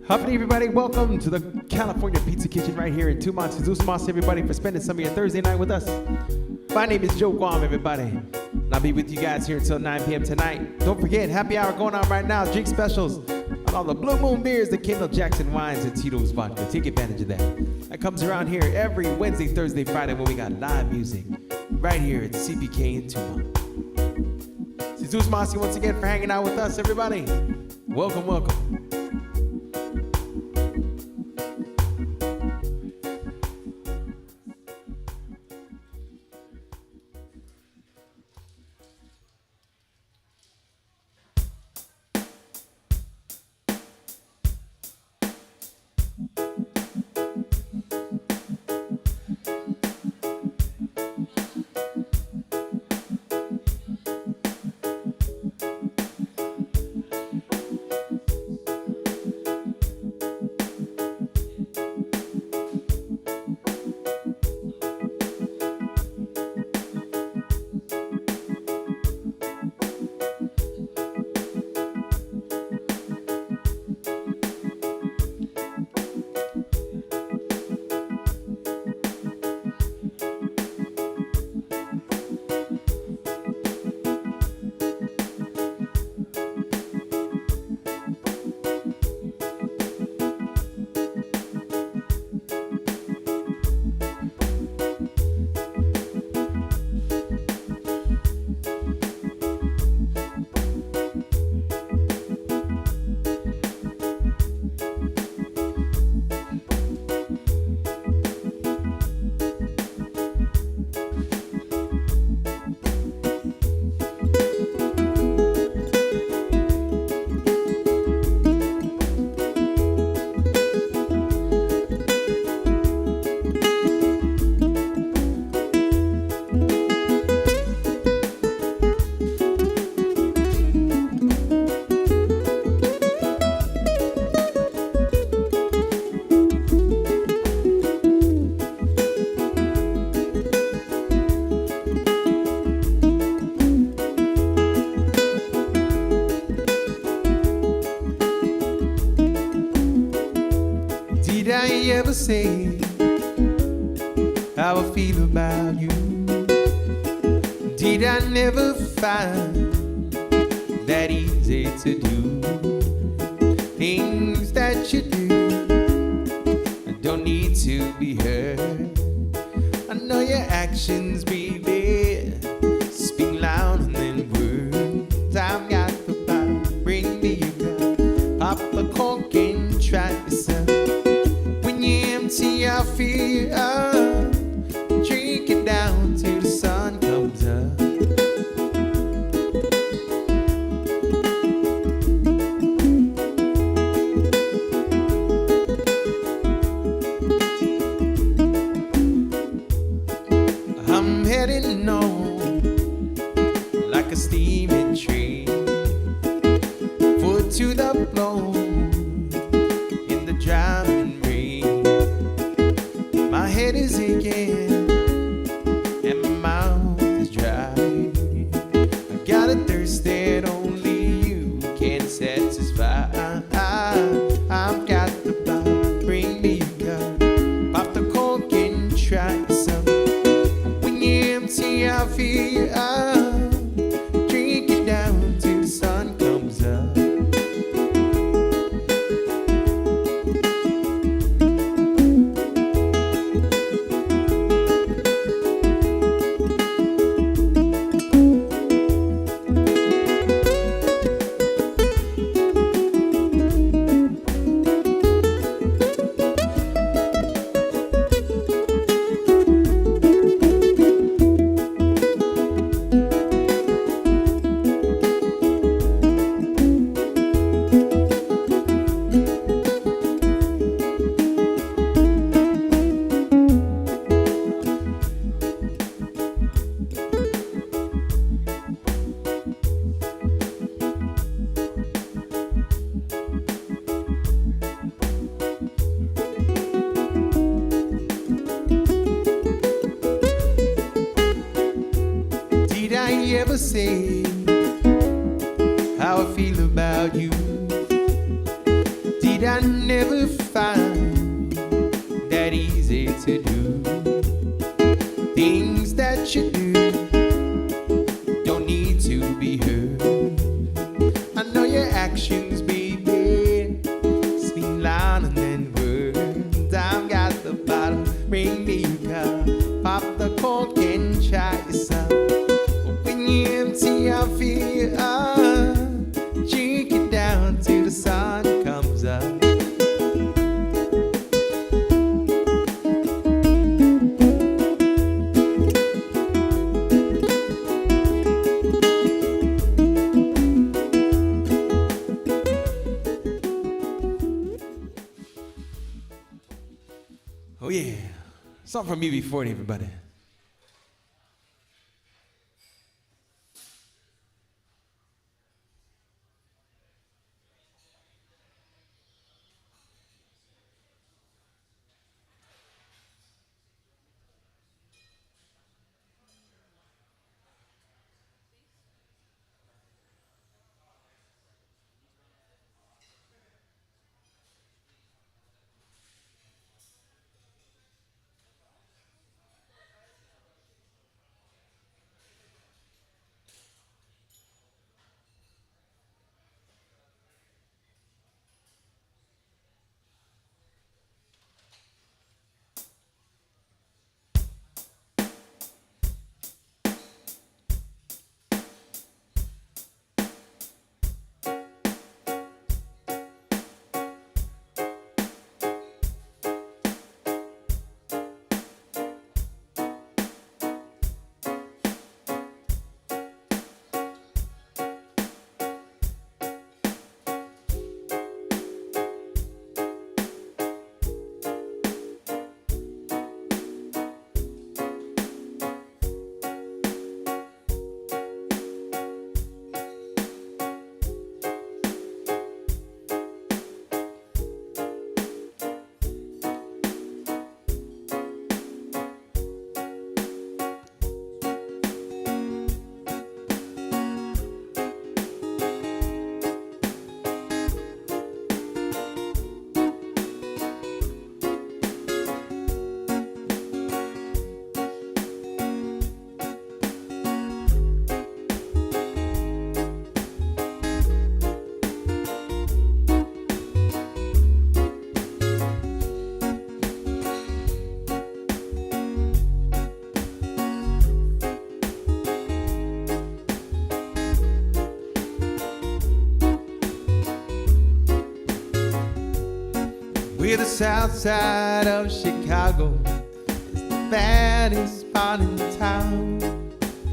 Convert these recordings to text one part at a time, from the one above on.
Hoppity, everybody. Welcome to the California Pizza Kitchen right here in Tumon. Thank everybody for spending some of your Thursday night with us. My name is Joe Guam, everybody. And I'll be with you guys here until 9 p.m. tonight. Don't forget, happy hour going on right now. Drink specials on all the Blue Moon beers, the Kendall Jackson wines, and Tito's vodka. Take advantage of that. That comes around here every Wednesday, Thursday, Friday when we got live music right here at CPK in Tumon. Jesus Masi once again for hanging out with us, everybody. Welcome, welcome. Did I ever say how I feel about you? Did I never find that easy to do? Things that you do don't need to be heard. I know your actions, baby, speak louder than words. I've got the power, bring me your cup, pop a cork and try yourself. See, I feel up, drink it down till the sun comes up. I'm heading on like a steaming train, foot to the floor in the driving rain. My head is aching and my mouth is dry. I got a thirst that only you can satisfy. I've got the power, bring me a cup, pop the cork and try some. When you're empty, I feel up, drink it down till the sun comes up. Ever say how I feel about you? Did I never find that easy to do. Things that you do don't need to be heard. I know your actions, baby, speak louder than words. I've got the bottle, bring me a cup, pop the cork and try yourself. When you empty, I feel drink it down till the sun comes up. Oh yeah, something from me before it, everybody. We're the south side of Chicago. It's the baddest part in town.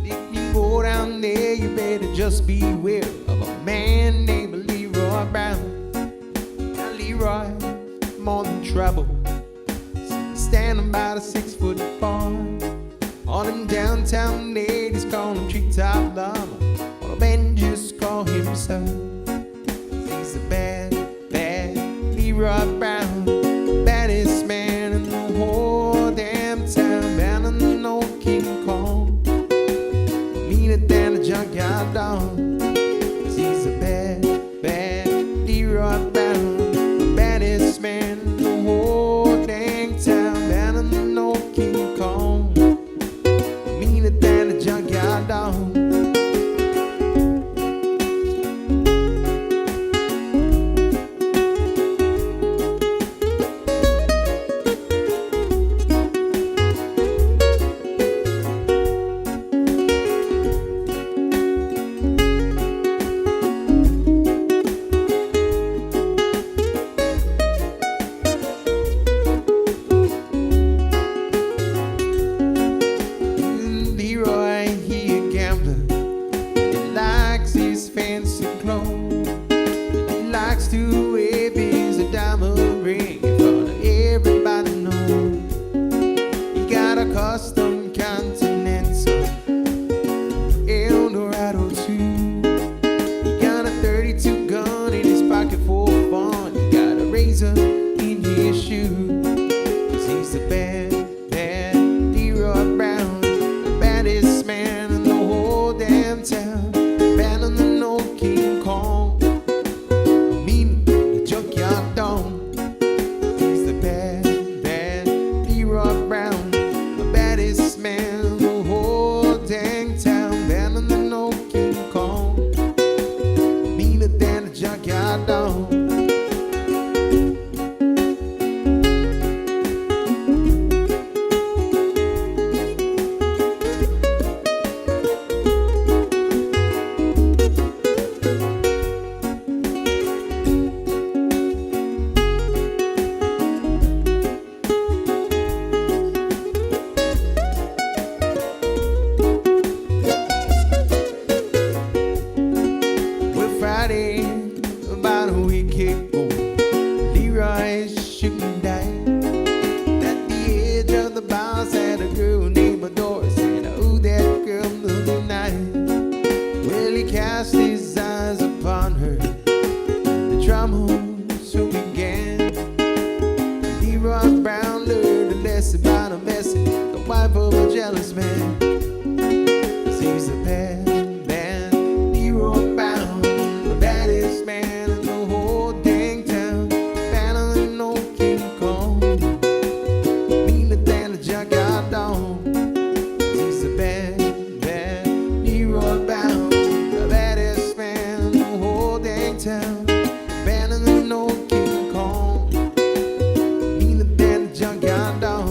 If you go down there, you better just beware of a man named Leroy Brown. Now Leroy, more than trouble, standing by the 6-foot bar. All them downtown ladies call him treetop llama. All the men just call him son. He's a bad, bad Leroy Brown, baddest man in the whole damn town. Better than no King Kong, meaner than a junkyard dog. 'Cause he's a bad, bad Leroy Brown, the baddest man in the whole dang town. Better than no King Kong, meaner than a junkyard dog. jealous man. 'Cause he's the bad hero bound, the baddest man in the whole dang town. Better than no King Kong, meaner than a junkyard dog. 'Cause he's the bad hero bound, the baddest man in the whole dang town. Better than no King Kong, meaner than a junkyard dog.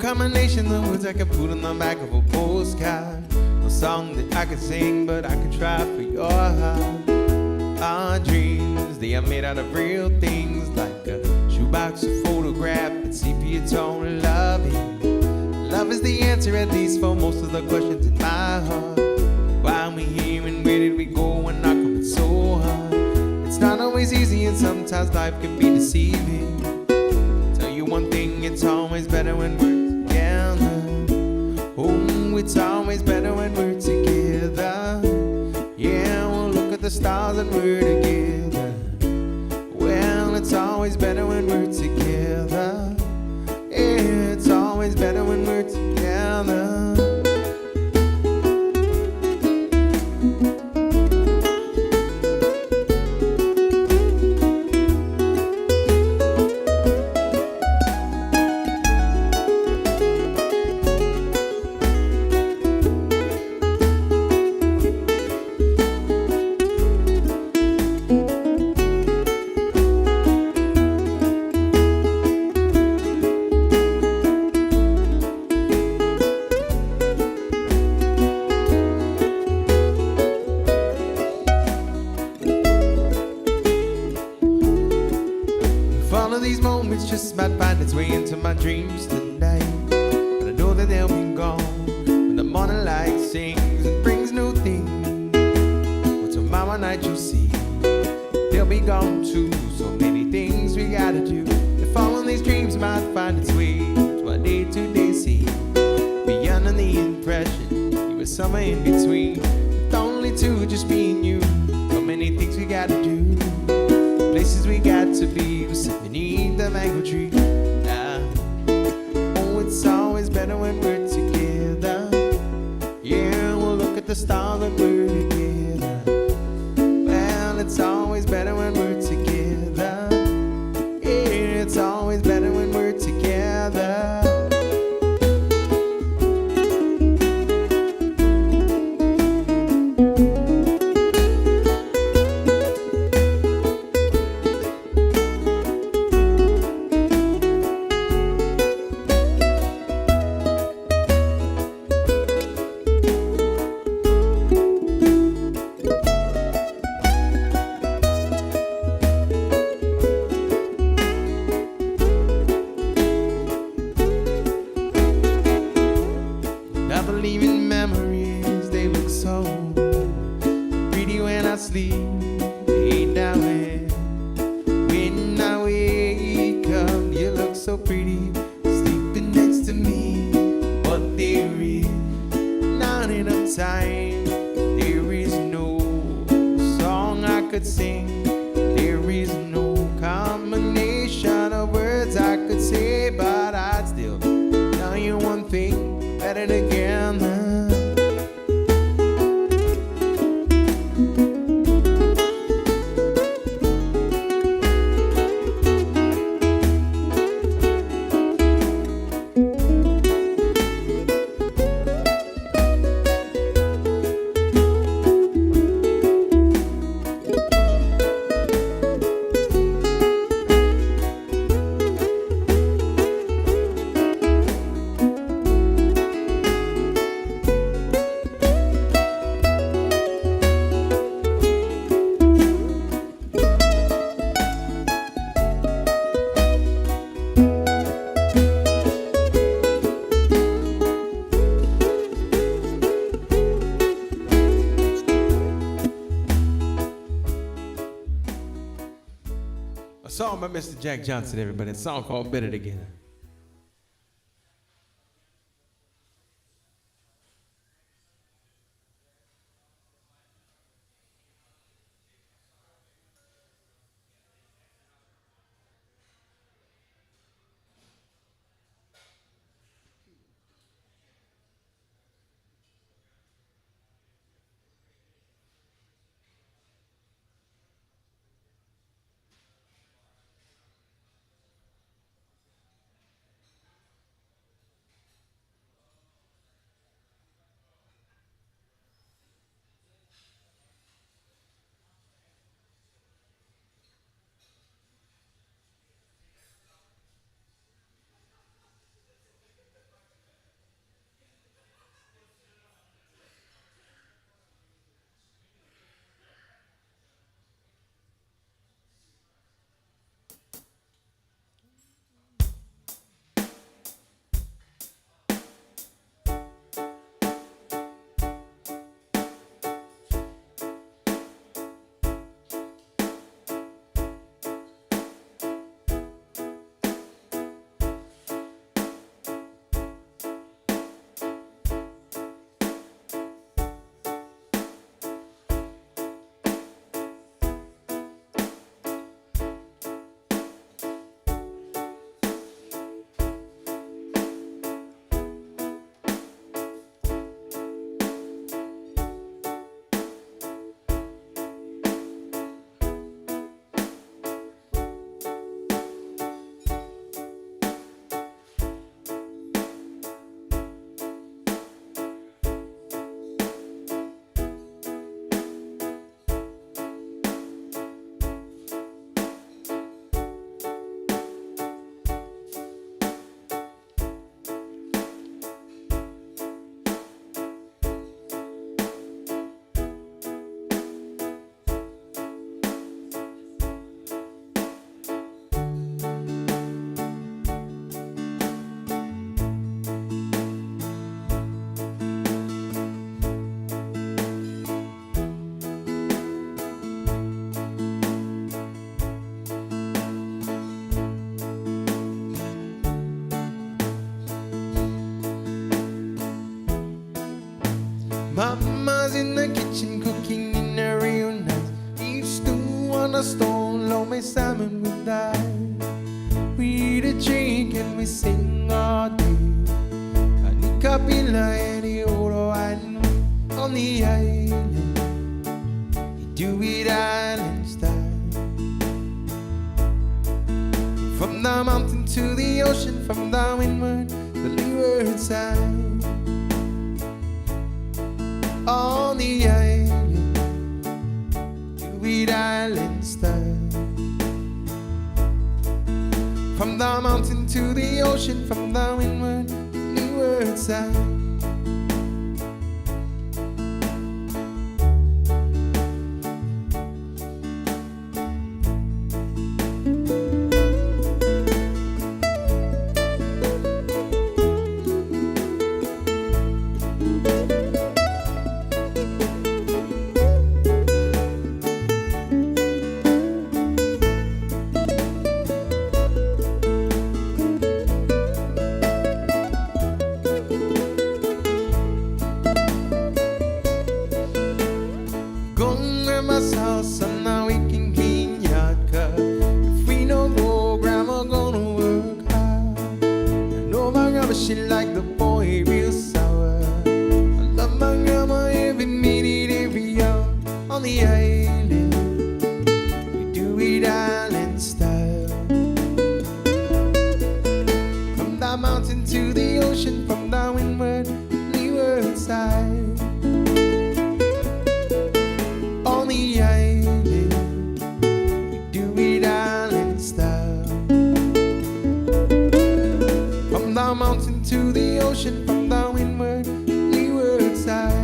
Combination of words I could put on the back of a postcard. No song that I could sing, but I could try for your heart. Our dreams, they are made out of real things, like a shoebox of photograph and sepia tone loving. Love is the answer, at least for most of the questions in my heart. Why are we here and where did we go when not coming so hard? It's not always easy and sometimes life can be deceiving. Tell you one thing, it's always better when we're together. stars and we're together. Well, it's always better when we're together. Yeah, it's always better when we're together. All of these moments just might find its way into my dreams tonight, but I know that they'll be gone when the morning light sings and brings new things. But tomorrow night you'll see they'll be gone too. So many things we gotta do. If all of these dreams might find its way to our day-to-day scene, be under the impression you were somewhere in between, with only two, just me and you. So many things we gotta do, places we got to be. We're sitting beneath the mango tree. Oh, it's always better when we're together. Yeah, we'll look at the stars when we're together. Well, it's always better when we're together. Yeah, it's always better when we're together. I believe in memories, they look so pretty when I sleep. Hey, now when I wake up, you look so pretty sleeping next to me. But there is not enough time, there is no song I could sing, there is no combination of words I could say, but I'd still tell you one thing better together. A song by Mr. Jack Johnson, everybody. A song called Better Together. Mama's in the kitchen cooking in a real nice beef stew on a stone, lo mein salmon with that. We eat a drink and we sing all day. Kapila any old wine on the island. You do it island style. From the mountain to the ocean, from the windward to the leeward side. On the island, do it island style. From the mountain to the ocean, from the windward to the leeward side. She like the boy real sour. I love my grandma every minute, every hour. On the island, we do it island style. From the mountain to the ocean, from the windward, leeward side. On the island, we do it island style. From the mountain to the ocean, from the windward, leeward side.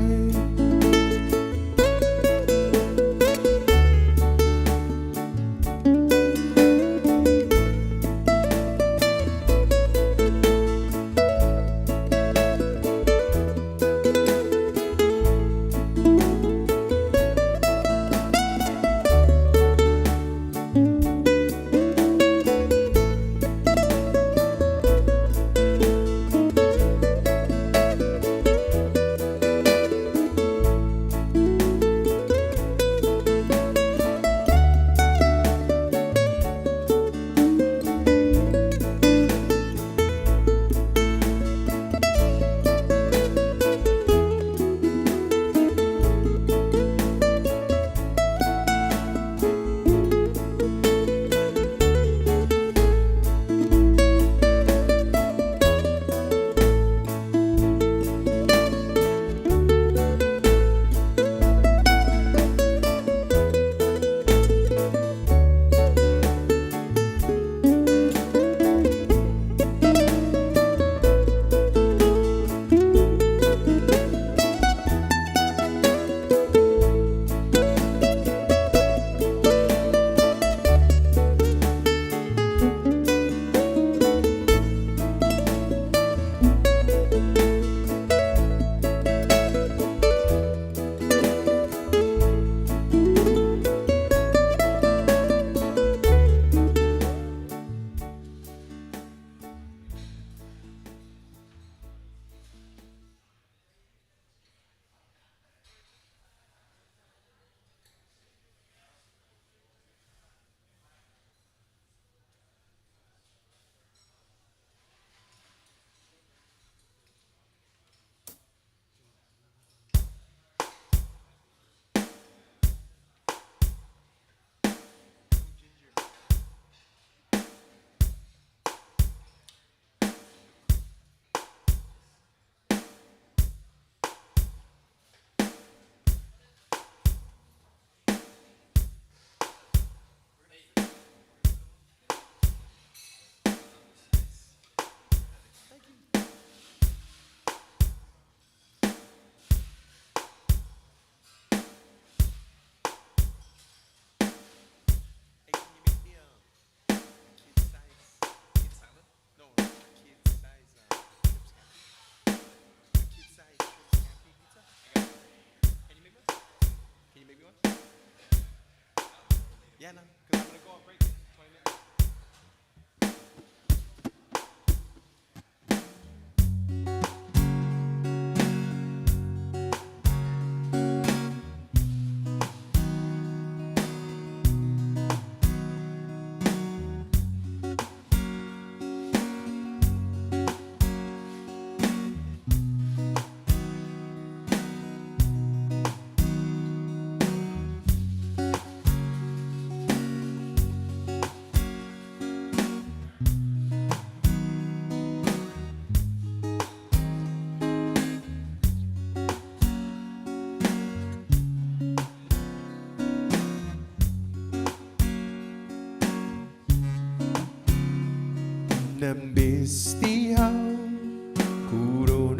Yeah, no, because I'm going to go on break in 20 minutes.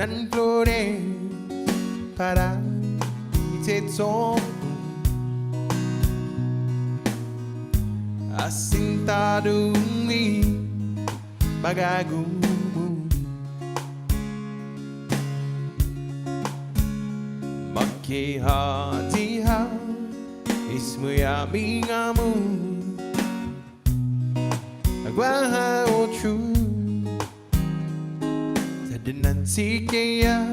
nan flores para ite tomo assentado em bagagumo makihatiha ismuya bingamu agwaha ochu Nanti kaya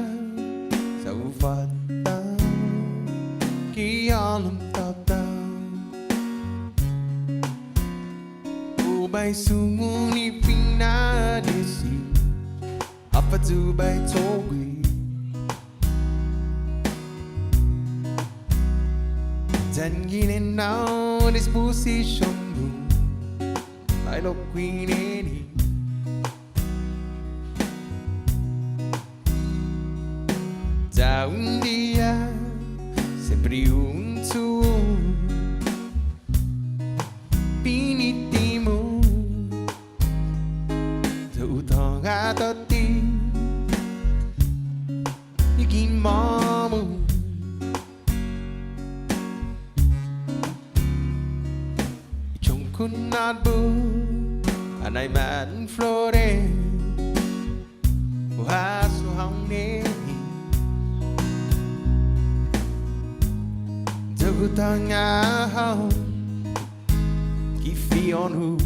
sa ufata kialam tata ubay sumuni pinadisi apa tubay togi dan ginin now disposition mo I look queen any Da un día sempre un tuo pinitimo da utang atati ikin mamu ichong kunat bu anay man flore uhasu hang ne Tangahau Kifi on who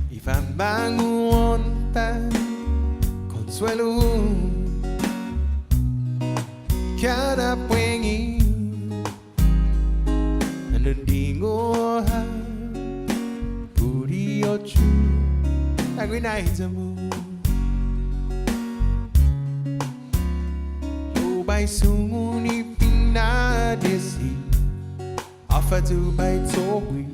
If I'm bangu on tan Consuelo Cada puengi Nandingo ha Puri ochu Naguinaitamu By sumuni pinadesi Afa tu by towi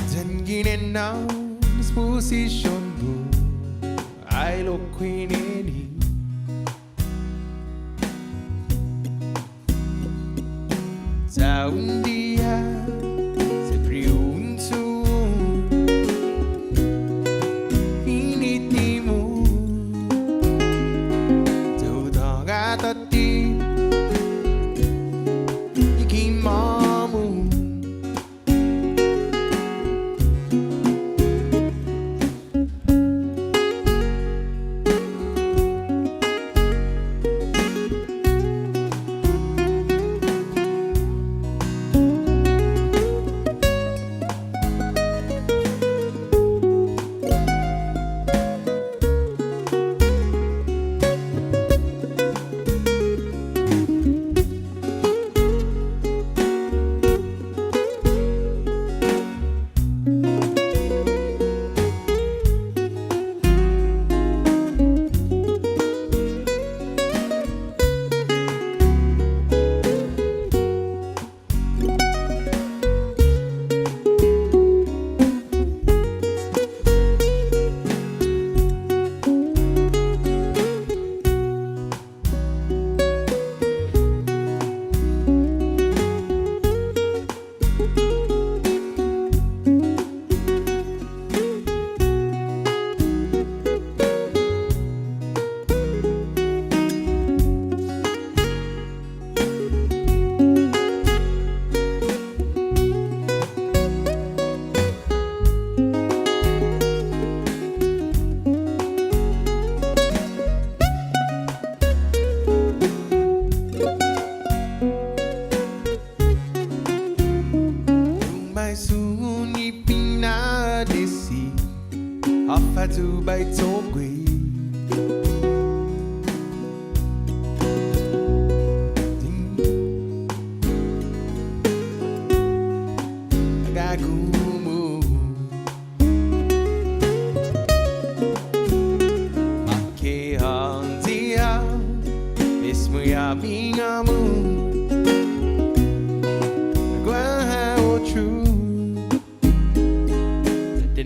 Tenginin now disposition bu I look queen any Sa un dia sempre un tuo Tati ikin mamu Hafatu by Togwe Agagumu Make hantia Mismo ya bingamu Agua ochu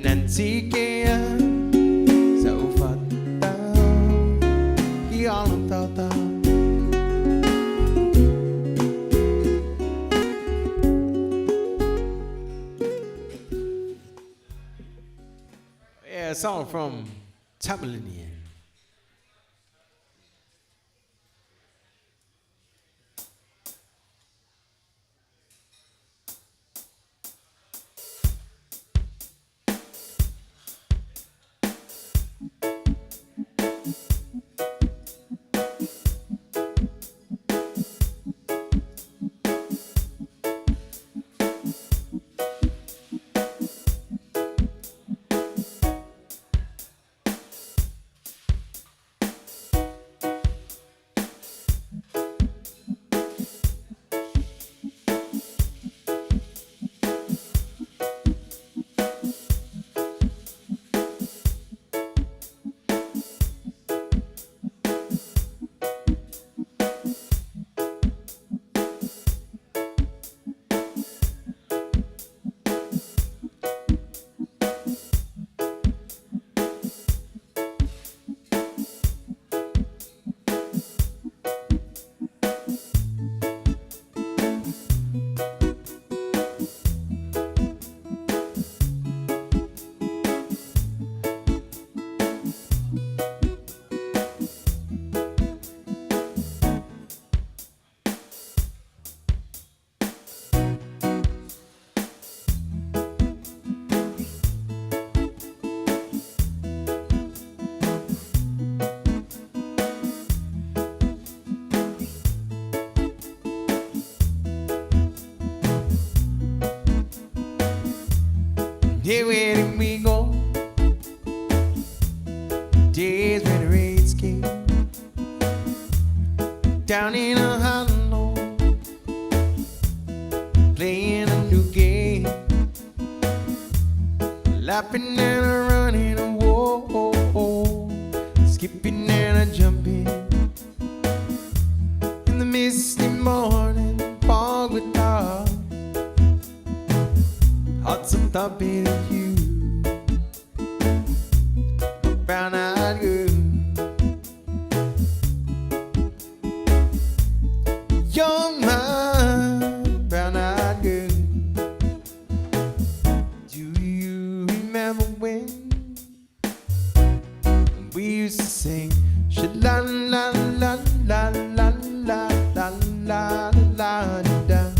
Nanti kaya sa ufata iyalang tata a song from Tumon. Here where we go, days when the rains came down in a hollow, playing a new game, laughing and a running, whoa, skipping and a jumping in the misty morning, fog with dark. Hearts are thumping at you, a brown-eyed girl. You're my brown-eyed girl. Do you remember when we used to sing sha-la-la-la-la-la-la-la-la-la-la-da?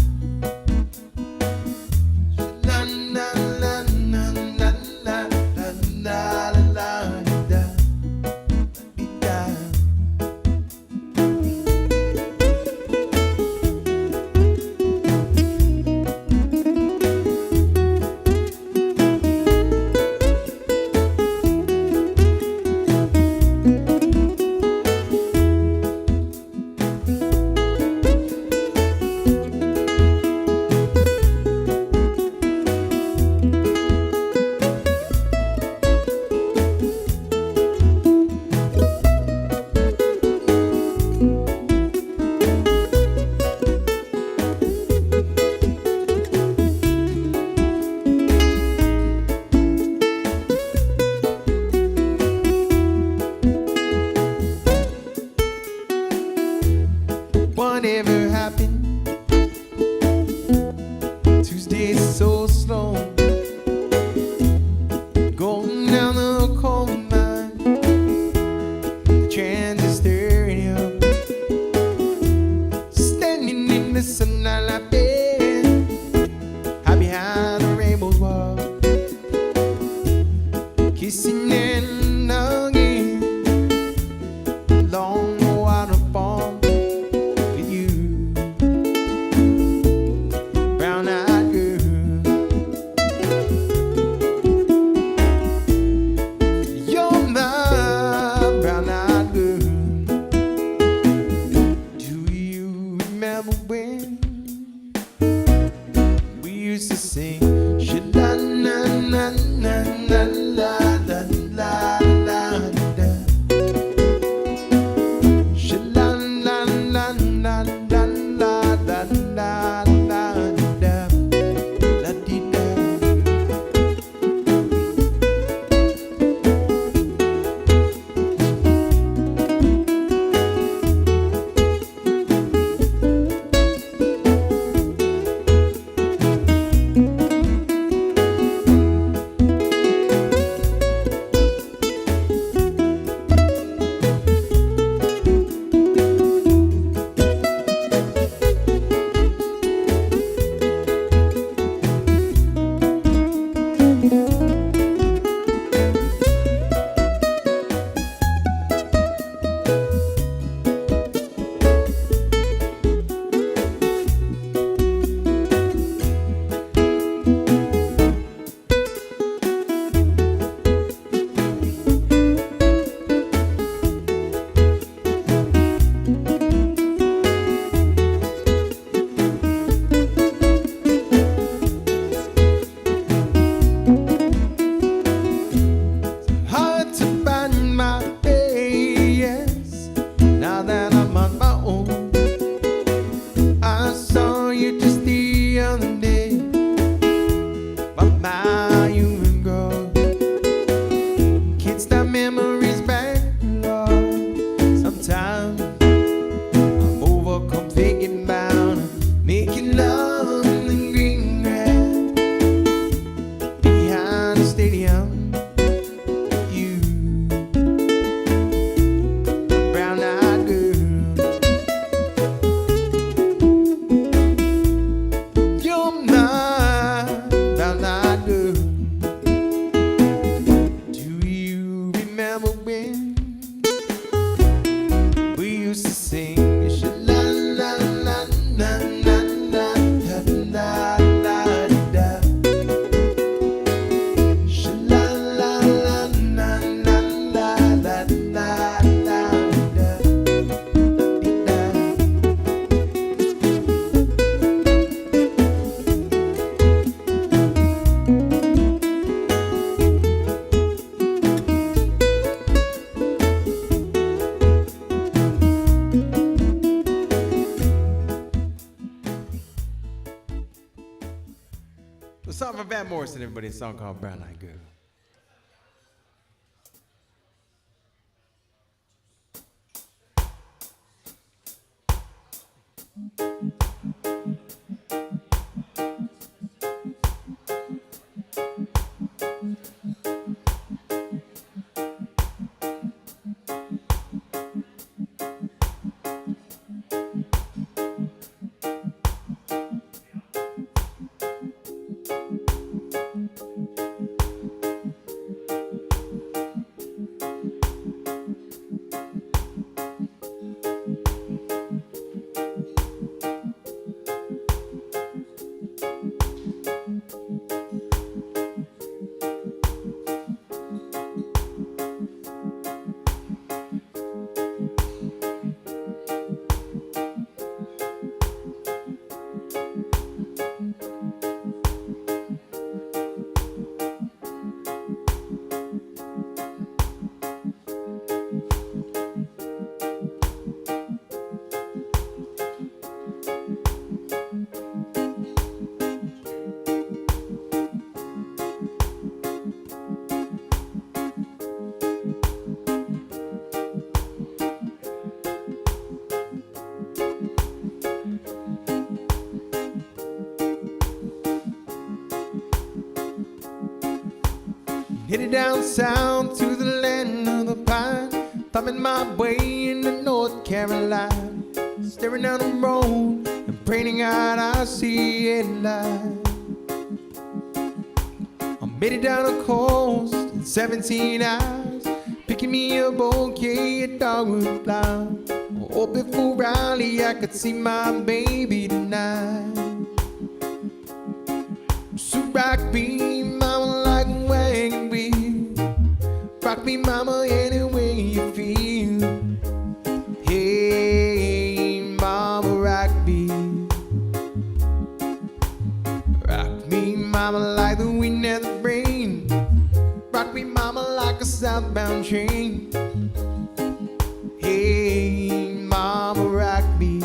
Whatever happened? Tuesday's so slow, going down the coal mine, the transistor radio, standing in the sunlight like bed, high behind the rainbow's wall, kissing and hugging along the waterfall. When we used to sing sha-la-la-la-la-la-la-la-la-la-da, sha-la-la-la-la-la-la-la-la-da, la-dee-da. my human growth. Can't stop memories back, Lord. Sometimes I'm overcome thinking about making love in the green grass behind the stadium. You, brown-eyed girl. You're my brown-eyed girl. Do you remember when we used to sing sha-la-la-la-la-la-la-la-la-la-la-la? A song from Van Morrison, everybody. A song called Brown Eyed Girl. Headed down south to the land of the pine, thumbing my way into North Carolina, staring down the road and praying out I see it light. I made it down the coast in 17 hours, picking me a bouquet of dogwood flowers. Oh, before Raleigh I could see my baby tonight. So rock me, mama, like a wagon wheel. Rock me, mama, any way you feel. Hey, mama, rock me. Rock me, mama, like the wind and the rain. Rock me, mama, like a southbound train. Hey, mama, rock me.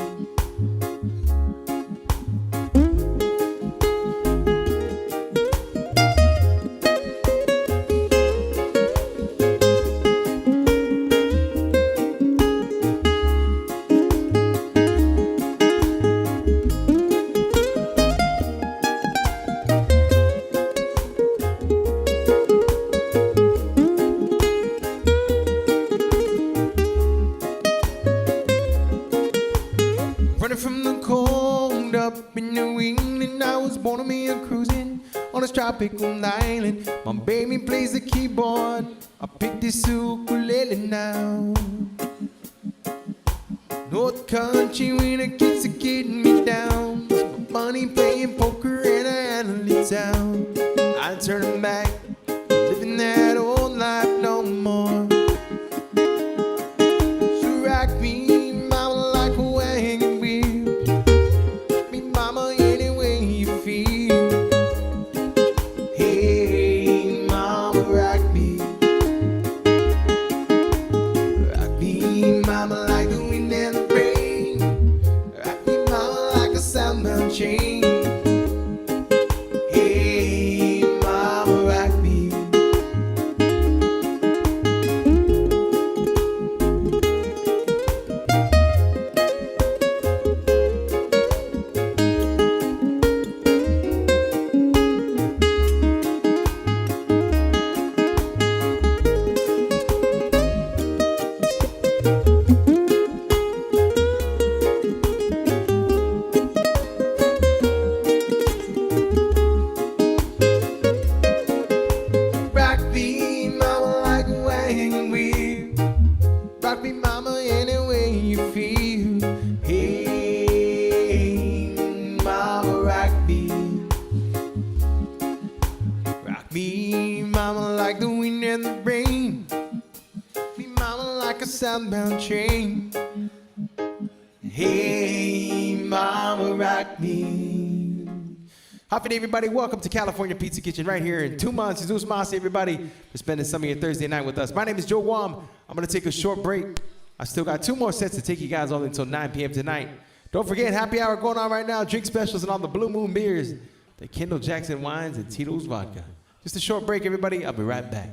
From the cold up in New England, I was born to be a cruising on a tropical island. My baby plays the keyboard, I pick this ukulele now. North Country when the kids are getting me down, my money playing poker in a Annalee town. I turn back, living that old life no more. So rock me, mama, like a wagon. Mama, like the wind and the rain. Rock me, mama, like a southbound chain. Hey, mama, like the wind and the rain. Me mama like a southbound train. Hey, mama, rock me. Happy day, everybody. Welcome to California Pizza Kitchen right here in Tumon, Jesus Mas, everybody, for spending some of your Thursday night with us. My name is Joe Guam. I'm going to take a short break. I still got 2 more sets to take you guys all until 9 p.m. tonight. Don't forget, happy hour going on right now. Drink specials and all the Blue Moon beers, the Kendall Jackson wines, and Tito's vodka. Just a short break, everybody. I'll be right back.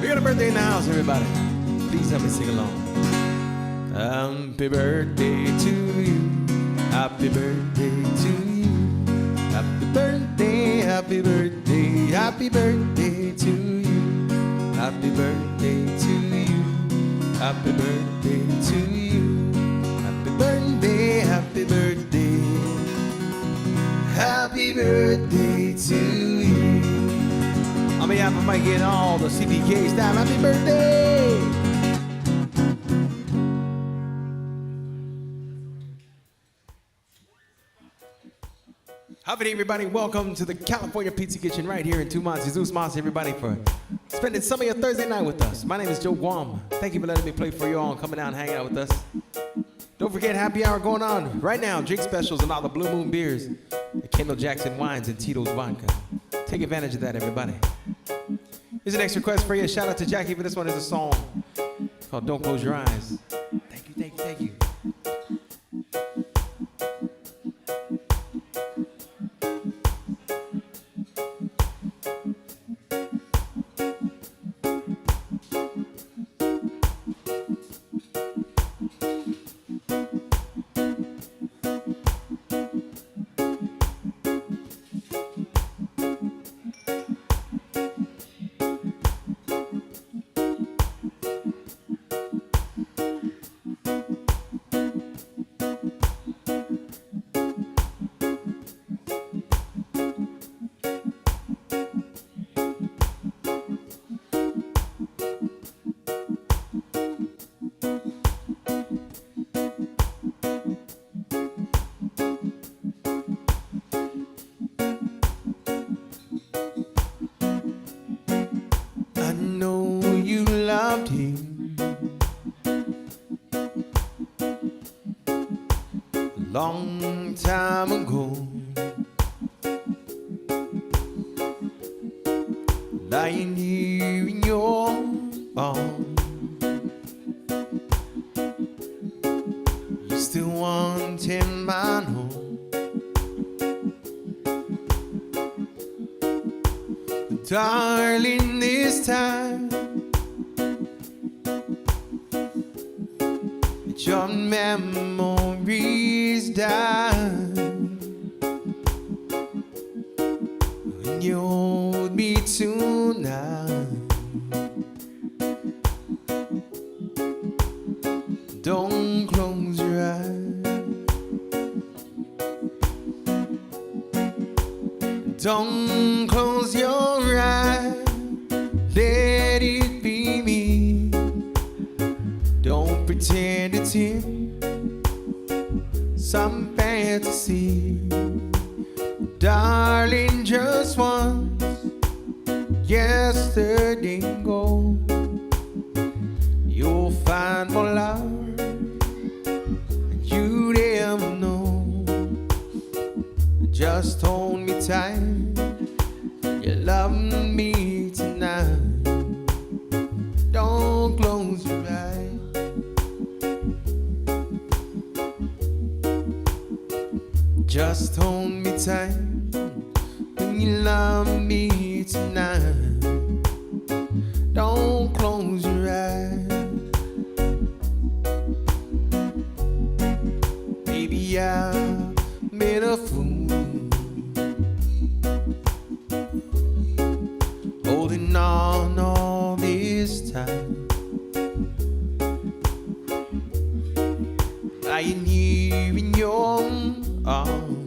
We got a birthday in the house, everybody. Please help me sing along. Happy birthday to you. Happy birthday to you. Happy birthday, happy birthday, happy birthday to you. Happy birthday to you. Happy birthday to you. Happy birthday, happy birthday. Happy birthday to you. On behalf of Mikey and all the CPK staff, happy birthday! Happy day, everybody. Welcome to the California Pizza Kitchen right here in Tumon. Jesus Mas, everybody, for spending some of your Thursday night with us. My name is Joe Guam. Thank you for letting me play for you all and coming out and hanging out with us. Don't forget, happy hour going on right now. Drink specials and all the Blue Moon beers, the Kendall Jackson wines, and Tito's vodka. Take advantage of that, everybody. Here's an next request for you. Shout out to Jackie for this one. Is a song called Don't Close Your Eyes. Thank you, thank you, thank you. Loved him a long time ago, lying here in your arms. You still want him, I know. But darling, this time your memories die when you hold me tonight. Don't close your eyes. Don't close your eyes. Let it be me. Don't pretend it's him, some fantasy. Darling, just once, yesterday go, you'll find more love than you'd ever know. Just hold me tight, you love me tonight. Don't close your eyes. Just hold me tight when you love me tonight. Don't close your eyes. Baby, I've been a fool, holding on all this time, lying here in your arms,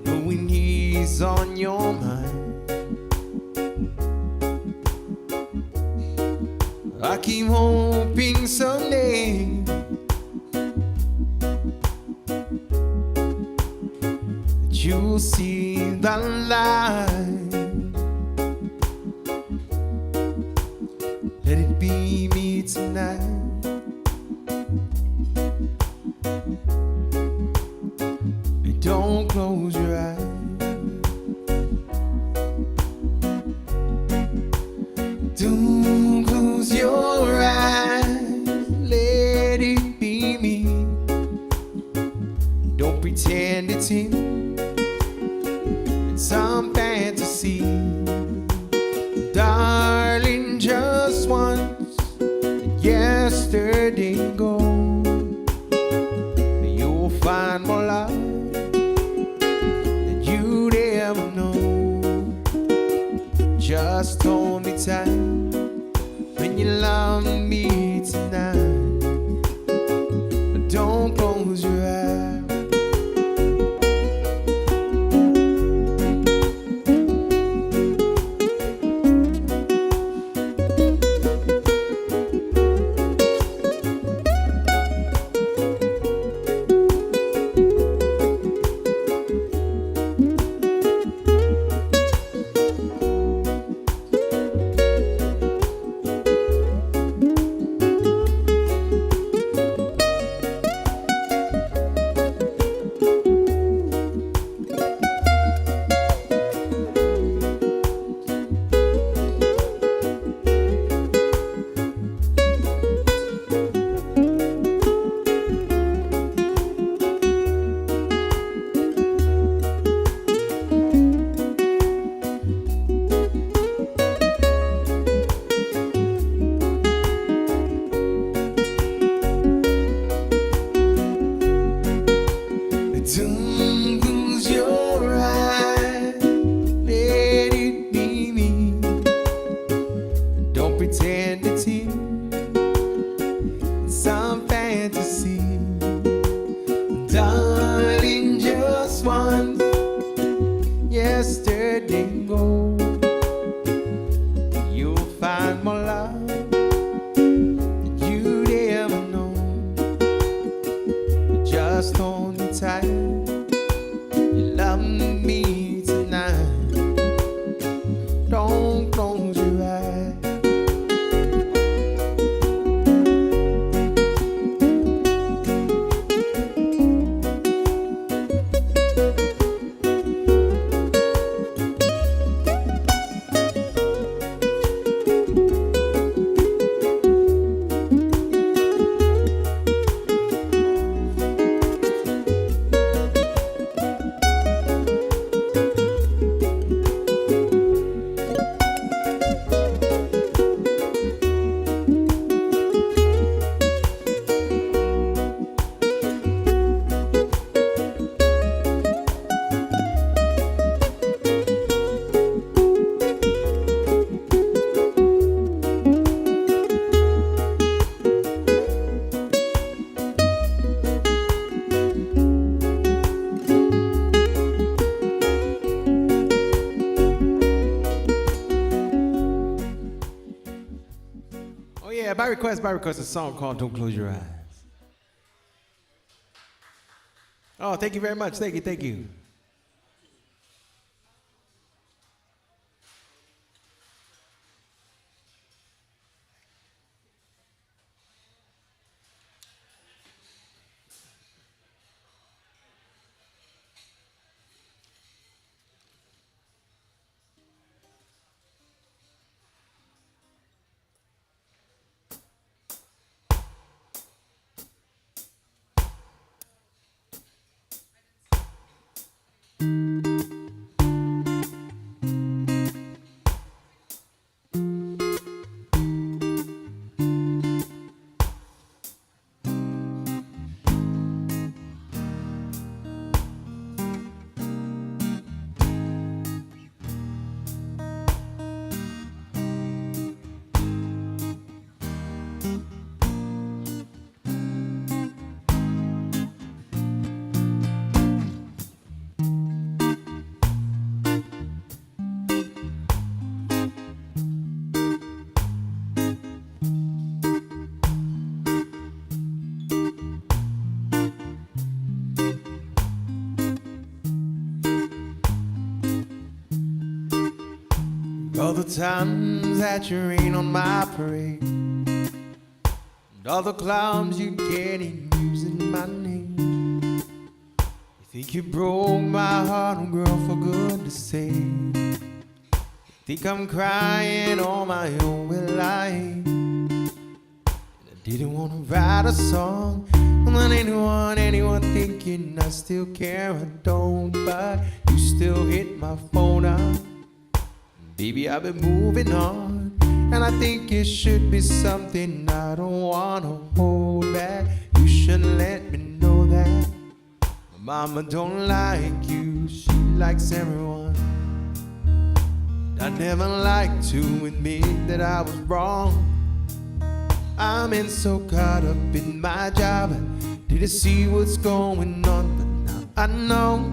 knowing he's on your mind. I keep hoping someday the line. Let it be me tonight. And don't close your eyes. Don't close your eyes. Let it be me. Don't pretend it's him. It's some fantasy. Darling, just once, yesterday gone, you'll find more love than you'd ever know. Just hold me tight when you love me tonight. Don't close your eyes. Don't close your eyes, let it be me. Don't pretend it's him, it's some fantasy. Darling, just once, yesterday gone, you'll find more love than you'd ever know. Just hold me tight. You love me tonight. Don't close your eyes. By request, a song called Don't Close Your Eyes. Oh, thank you very much. Thank you. All the times that you rain on my parade, and all the clowns you get in using my name. You think you broke my heart, oh girl, for goodness sake. You think I'm crying on my own, well I ain't. And I didn't want to write a song, let anyone thinking I still care, I don't. But you still hit my phone up. Baby, I've been moving on, and I think it should be something I don't wanna hold back. You should let me know that my mama don't like you, she likes everyone. I never like to admit that I was wrong. I'm in so caught up in my job, I didn't see what's going on, but now I know.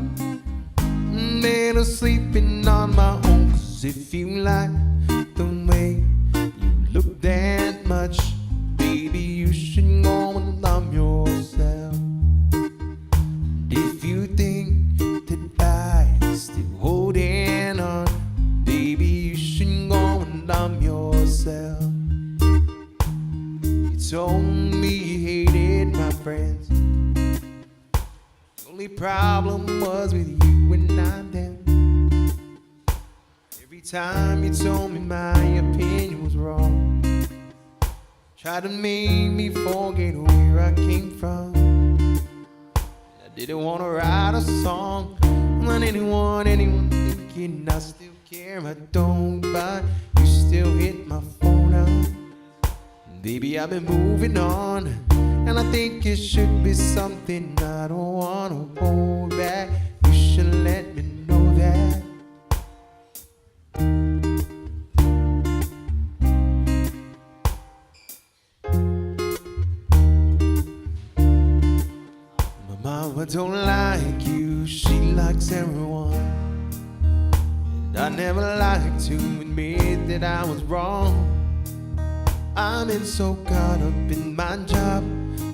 Better sleeping on my own, 'cause if you like the way you look that much, baby, you should go and love yourself. If you think that I'm still holding on, baby, you should go and love yourself. You told me you hated my friends, the only problem was with you and not them. Every time you told me my opinion was wrong, tried to make me forget where I came from. I didn't want to write a song, let anyone thinking I still care, I don't. But you still hit my phone up. Baby, I've been moving on, and I think it should be something I don't want to hold back. You should let me know that. My mama don't like you, she likes everyone. And I never like to admit that I was wrong. I'm in so caught up in my job,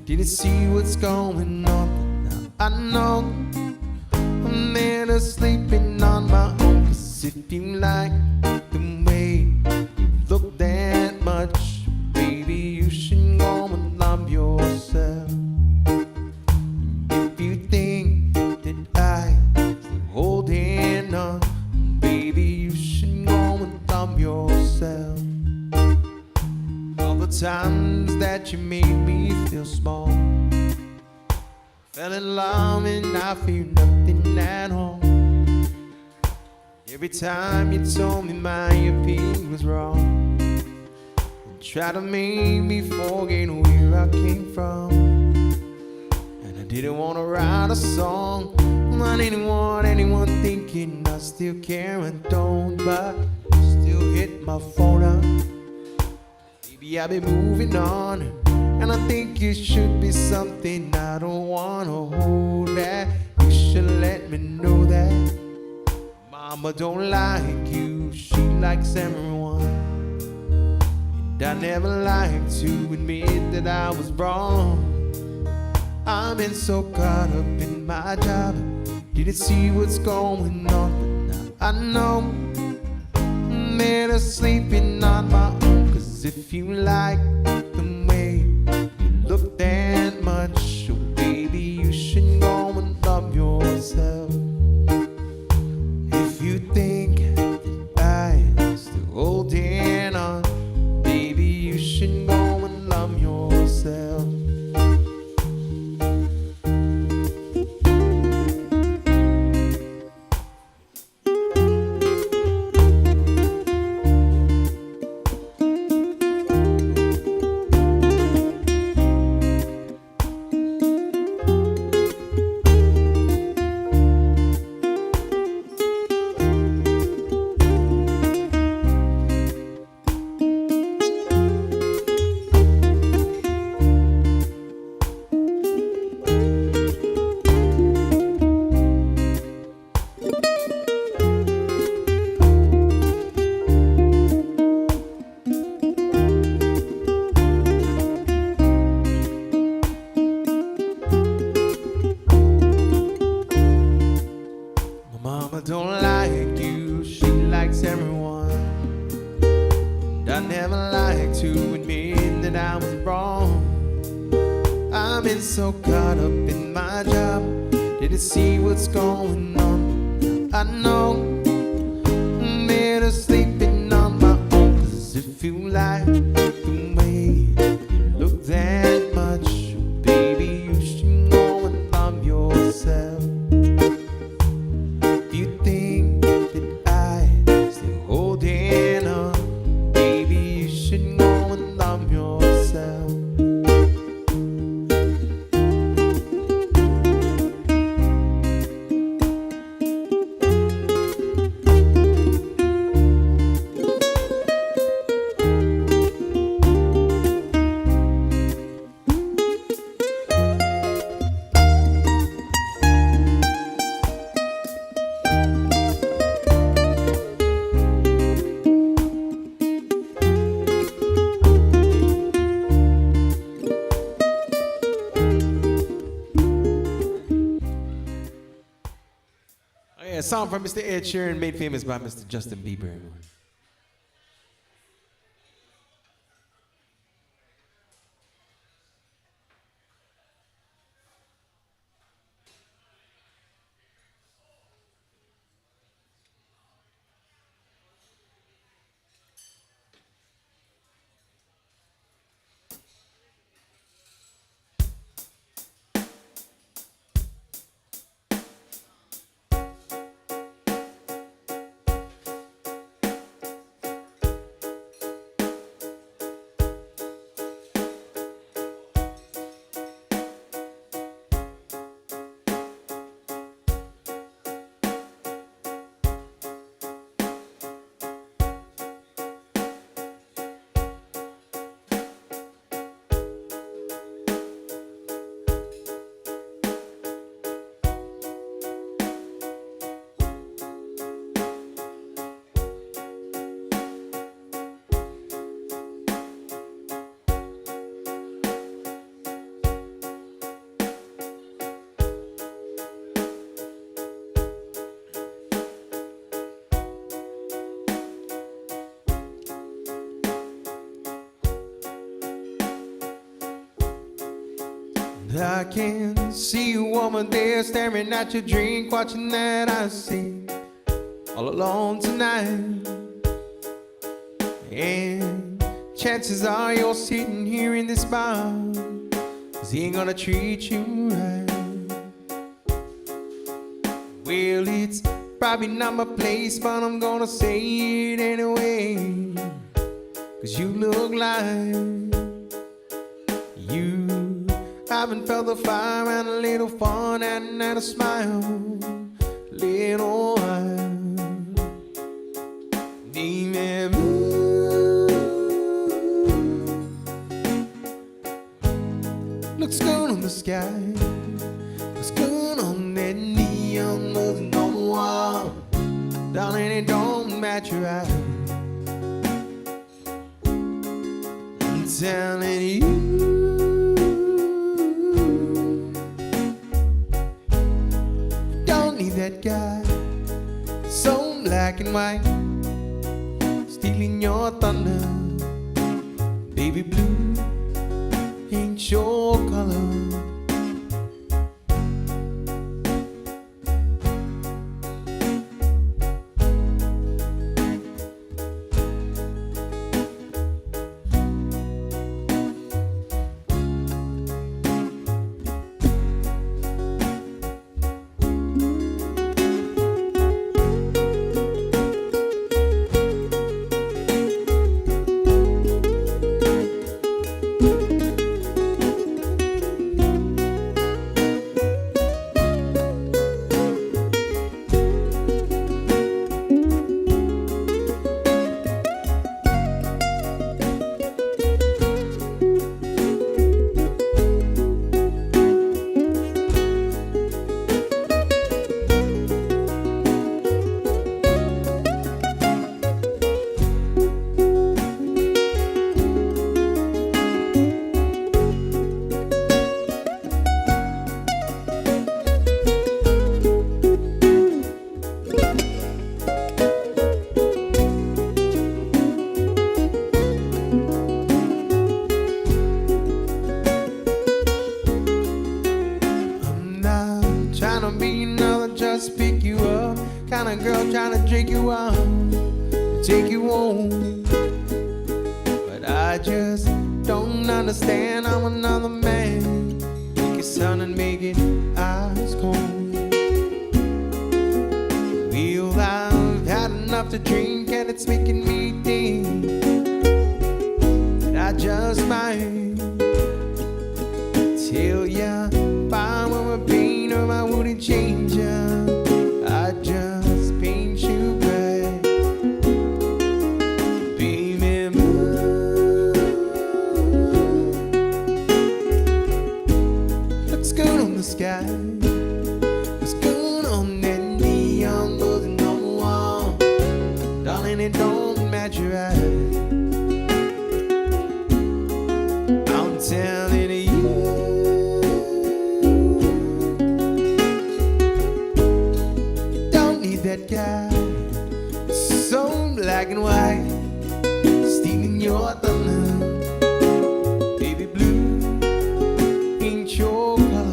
didn't see what's going on, but now I know. I'm better sleeping on my own, 'cause if you like the way you look that much, baby, you should go and love yourself. If you think that I'm still holding on, baby, you should go and love yourself. All the times that you made me feel small, fell in love and I feel nothing at all. Every time you told me my opinion was wrong, and tried to make me forget where I came from. And I didn't want to write a song, not anyone thinking I still care, I don't. But you still hit my phone up. Baby, I've been moving on, and I think it should be something I don't wanna hold back. You should let me know that mama don't like you, she likes everyone. And I never like to admit that I was wrong. I'm in so caught up in my job, didn't see what's going on, but now I know. Better sleeping on my own, 'cause if you like the way you look that much, oh baby, you should go and love yourself. If you think that I'm still holding on, baby, you should go and love yourself. Mama don't like you, she likes everyone. never like to admit that I was wrong. I've been so caught up in my job, didn't see what's going on. I know I'm better sleeping on my own, 'cause if you like the way you look that much, baby, you should go and love yourself. If you think that I still holding on, baby, you should go and love yourself. A song from Mr. Ed Sheeran, made famous by Mr. Justin Bieber. I can see a woman there staring at your drink, watching that I see all alone tonight. And chances are you're sitting here in this bar, 'cause he ain't gonna treat you right. Well, it's probably not my place, but I'm gonna say it anyway, 'cause you look like you haven't felt the fire and a little fun and a smile, little while. Baby blue looks good on the sky, looks good on that neon moving on the wall. Darling, it don't match your eyes. I'm telling you, that guy, so black and white, stealing your thunder. Baby blue ain't your color. take you home. But I just don't understand how another man make it sun and make it ice cold. Well, I've had enough to drink and it's making me think that I just might tell ya if I were a painter I wouldn't change ya. I'd just paint you bright, baby blue. What's going on in the sky? What's going on that neon buzzing on the wall? Darling, it don't match your eyes. I'm telling you, that guy so black and white, stealing your thunder. Baby blue ain't your color.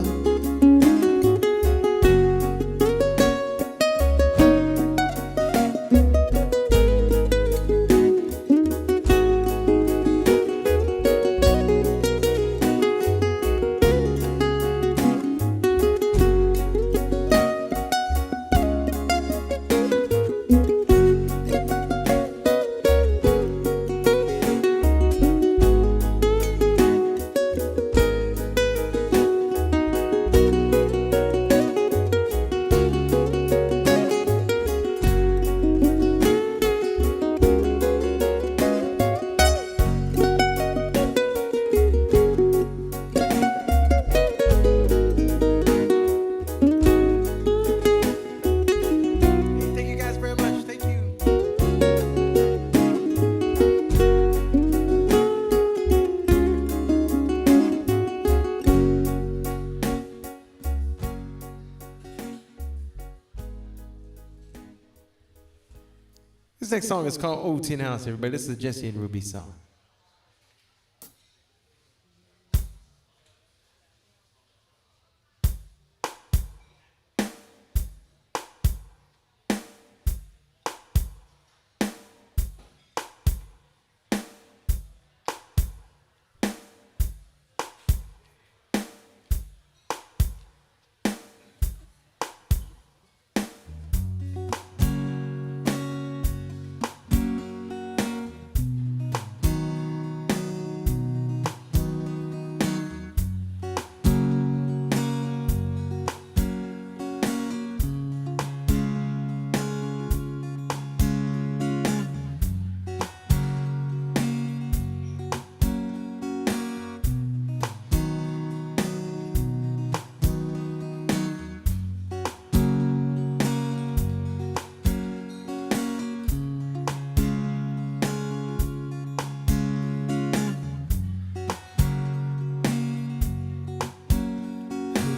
This next song is called Old Tin House, everybody. This is a Jesse and Ruby song.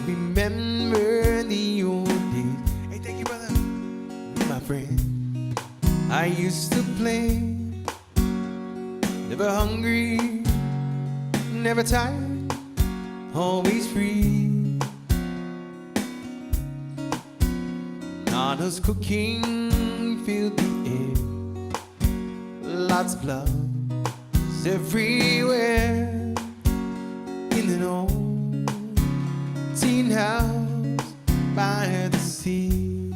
Remember the old days. Hey, thank you, brother. My friend, I used to play. Never hungry, never tired, always free. Nana's cooking filled the air. Lots of love everywhere. In an old tin house by the sea.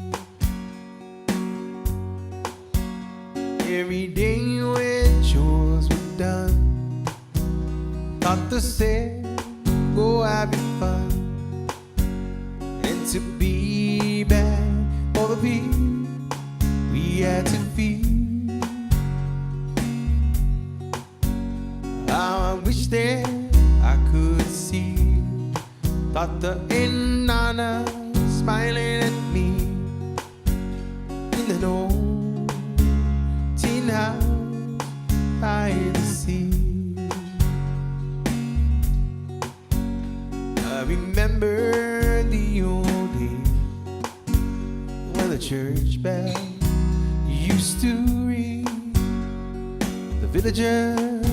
Every day when chores were done, thought to say, go have your fun. And to be back for the people we had to feed. How I wish that I could see Tata and Nana smiling at me in an old tin house by the sea. I remember the old days when the church bell used to ring. The villagers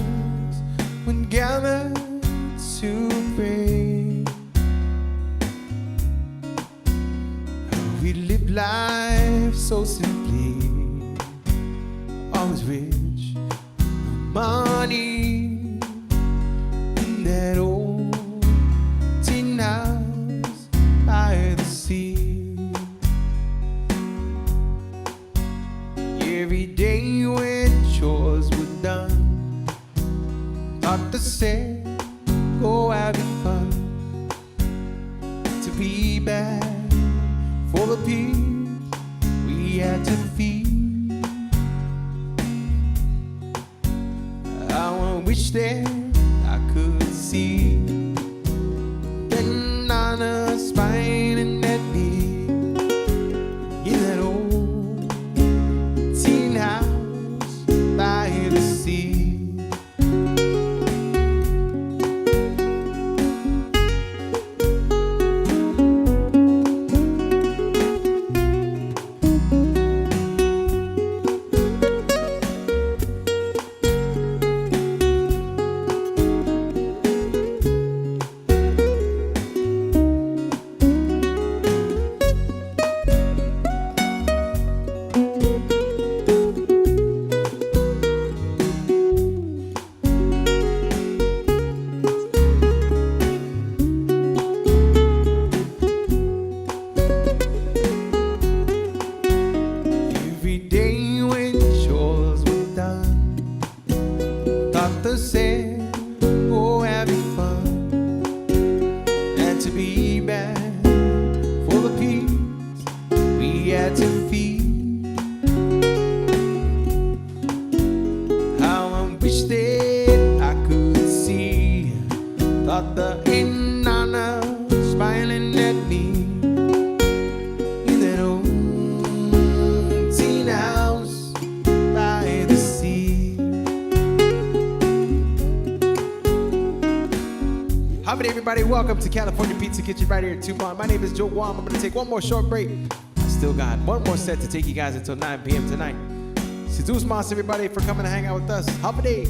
would gather to pray. We lived life so simply, always was rich. Money in that old tin house by the sea. Every day when chores were done, Doctor said, go having fun. To be back for the pigs we had to feed. I wish that I could see that Nana smiling at me in that old tin house by the sea. Every day when chores were done, Doctor said, go having fun. And to be back for the pigs we had to feed. How I wish that I could see Doctor and Nana smiling at me in that old tin house by the sea. How many everybody? Welcome to California Pizza Kitchen right here in Tumon. My name is Joe Guam. I'm gonna take one more short break. I still got one more set to take you guys until 9 p.m. tonight. Seduce Mas, everybody, for coming to hang out with us. Holiday.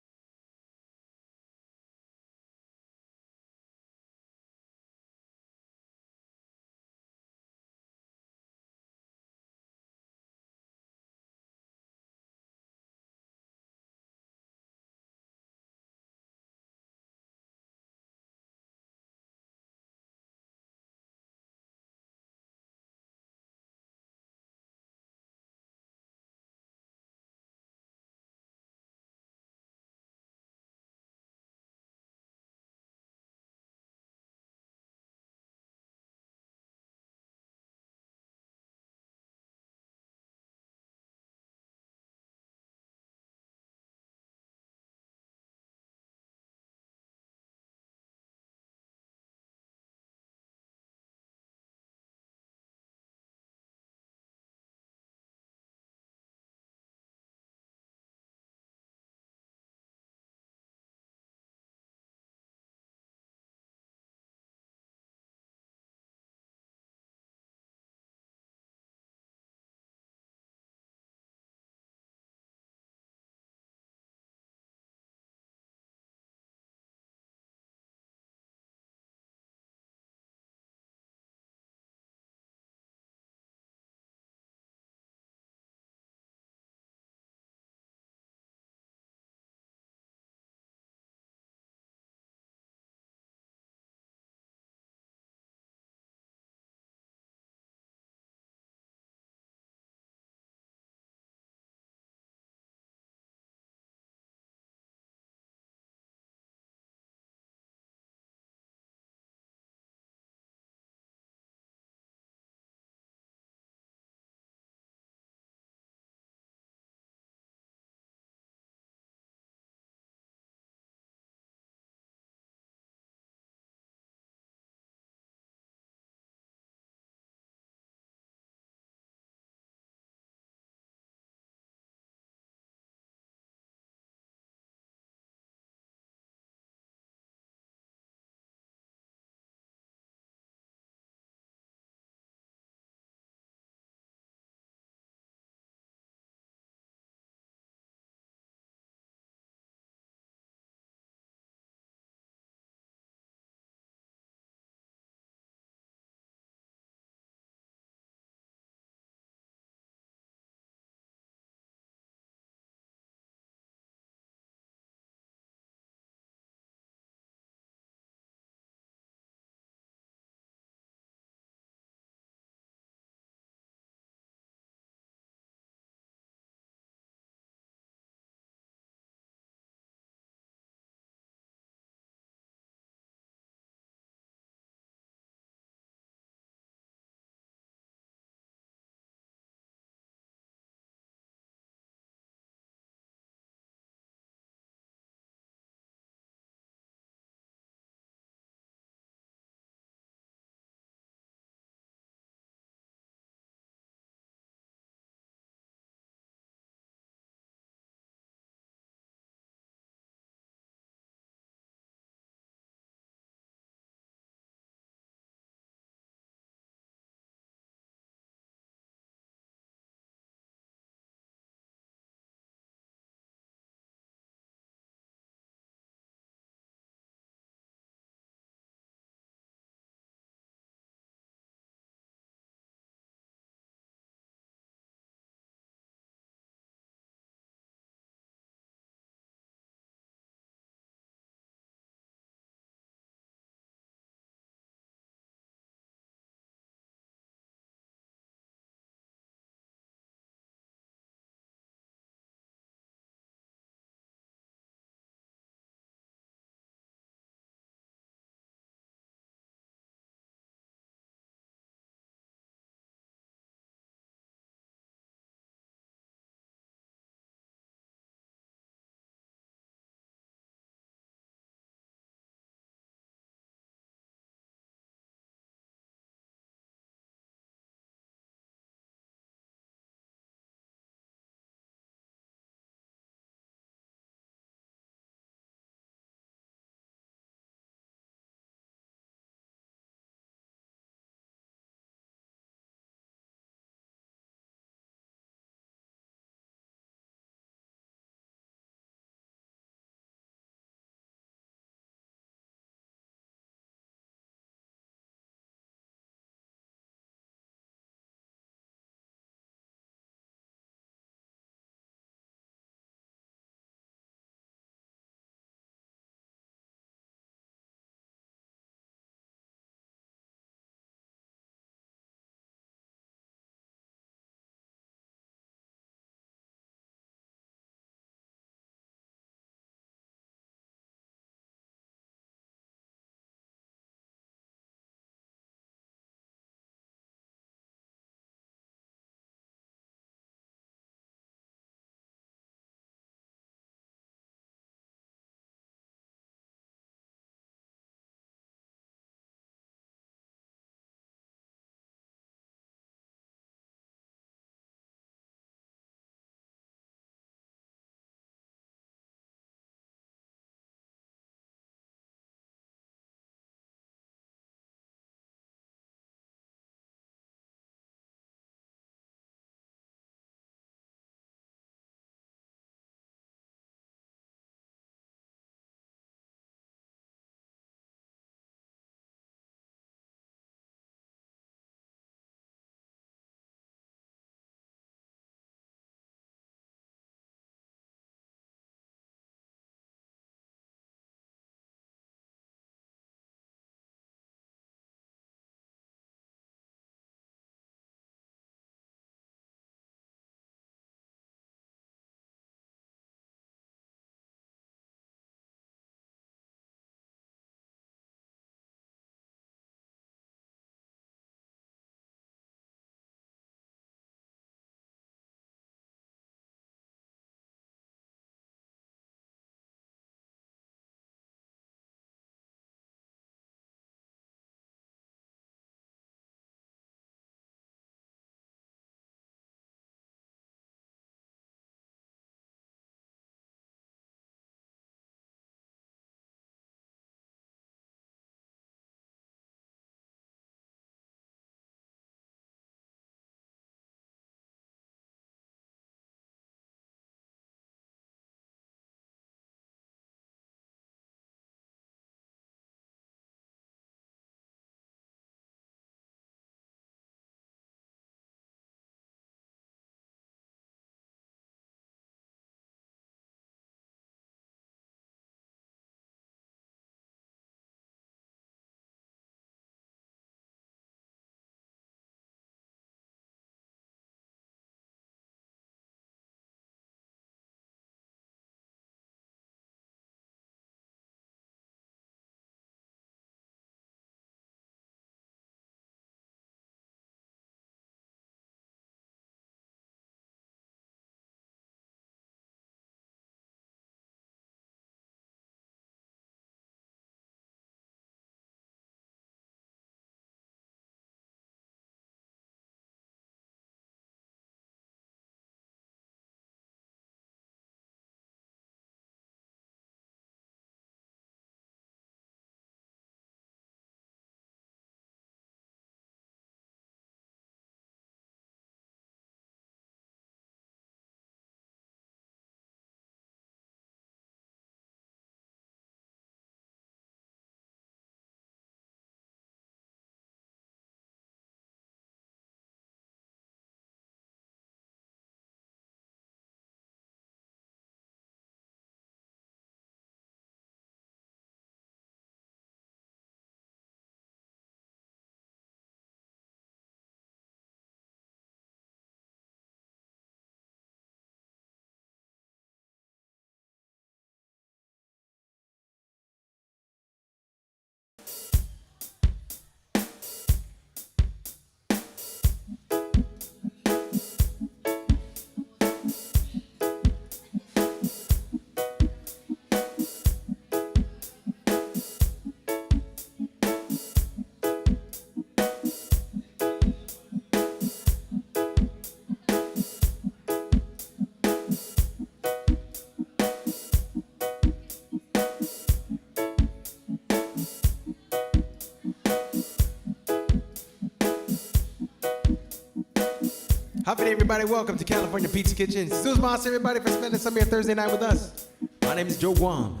everybody. Welcome to California Pizza Kitchen. Sue's Moss, everybody, for spending some of your Thursday night with us. My name is Joe Guam.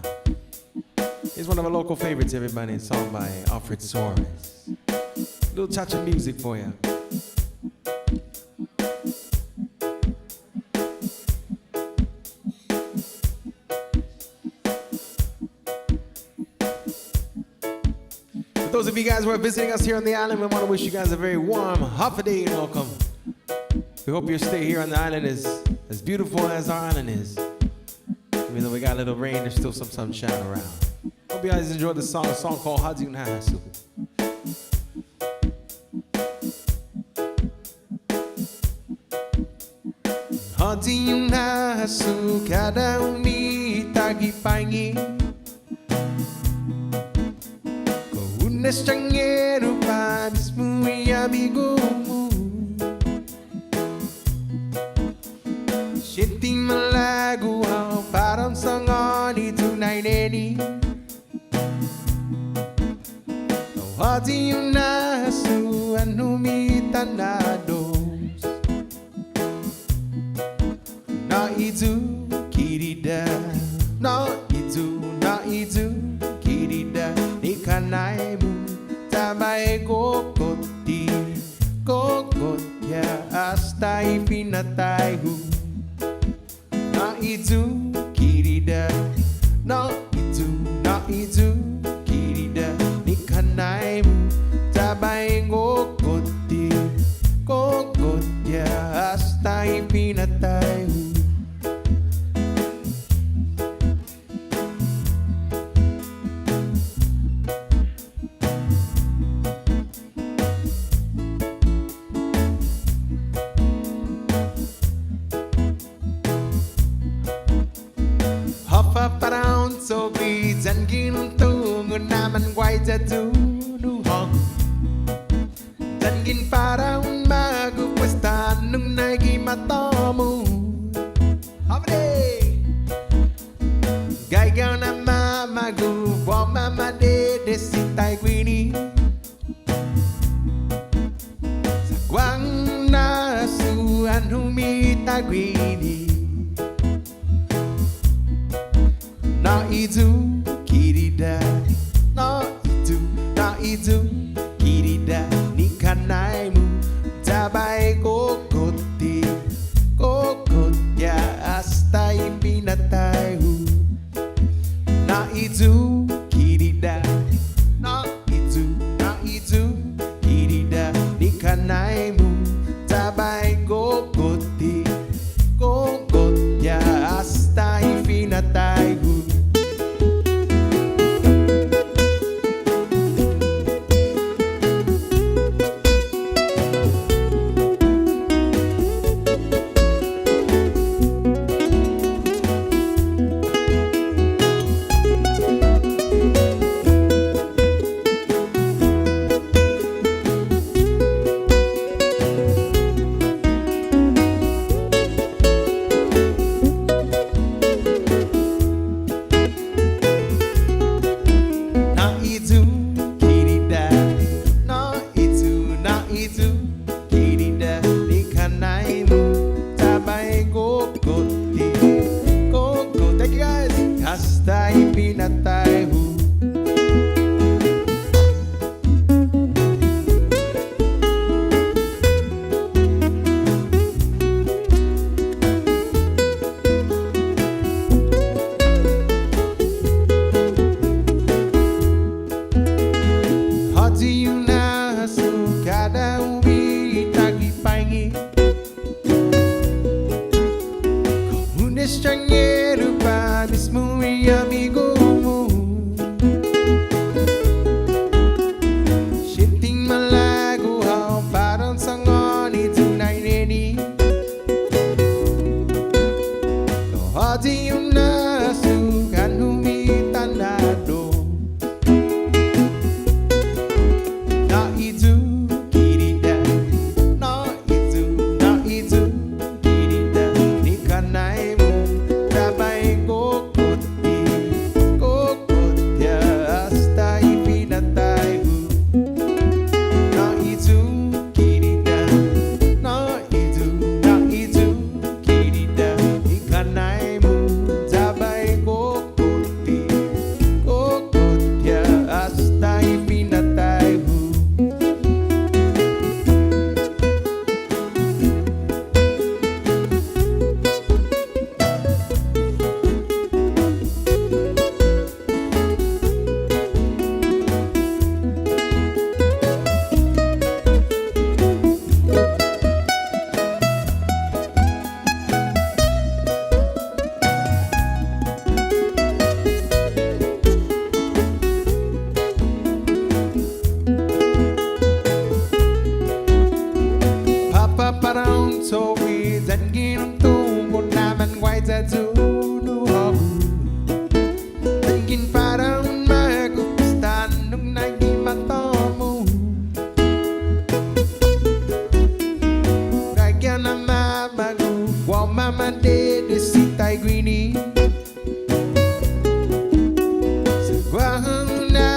Here's one of our local favorites, everybody. It's song by Alfred Suarez. Little cha-cha music for you. For those of you guys who are visiting us here on the island, we want to wish you guys a very warm, holiday welcome. We hope your stay here on the island is as beautiful as our island is. Even though we got a little rain, there's still some sunshine around. Hope you guys enjoyed the song, a song called Hadi Unahasu. Hadi Unahasu kada umi tagipangi Kau unas changeru pa mismo amigo mo Shinti malago ang parang sangon itunay neni Hadi Unahasu anumitanados Na itu kirida Na itu kirida Ikanay mo Tabay kokoti Kokotya hasta ipinatay ho Na itu kirida Na itu kirida Nikanay mo Tabay kokoti Kokotya hasta ipinatay ho Parang sobi dan ginuntungan naman guay jatunuhong Dan gin parang magupastan nung nagimatomo Habade Gaygaw na mamagubo mamade si taigwini Sa guang nasuan humitagwini Na itu kirida Na itu kirida Nikanay mo Tabay kokoti Kokotya hasta ipinatay ho Na itu kirida Na itu kirida Nikanay mo Tabay kokoti Kokotya hasta ipinatay ho ginom tu một làมันไว้จะจูนูฮอบูมันกินปลาดาวมากุสตานนุ่งนายกินมาต่อมูไรแก้วน้ำมาบากูวอลมามาเดดสิไตกรีนีสึกว่าน่า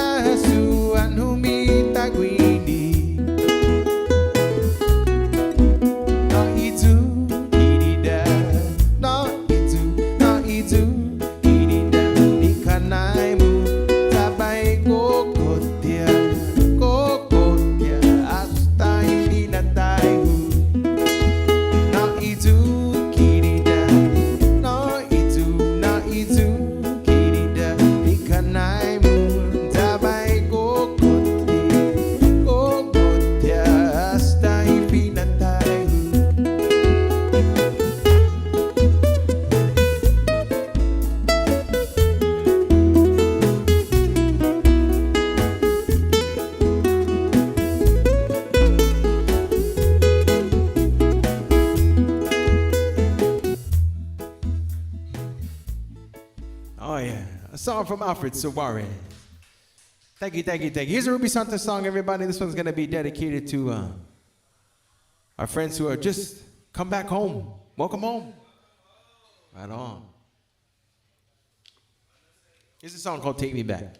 สูอันหูมีตากรีนี Oh yeah, a song from Alfred Sawari. Thank you, thank you, thank you. Here's a Ruby Santa song, everybody. This one's gonna be dedicated to our friends who are just come back home. Welcome home. Right on. Here's a song called Take Me Back.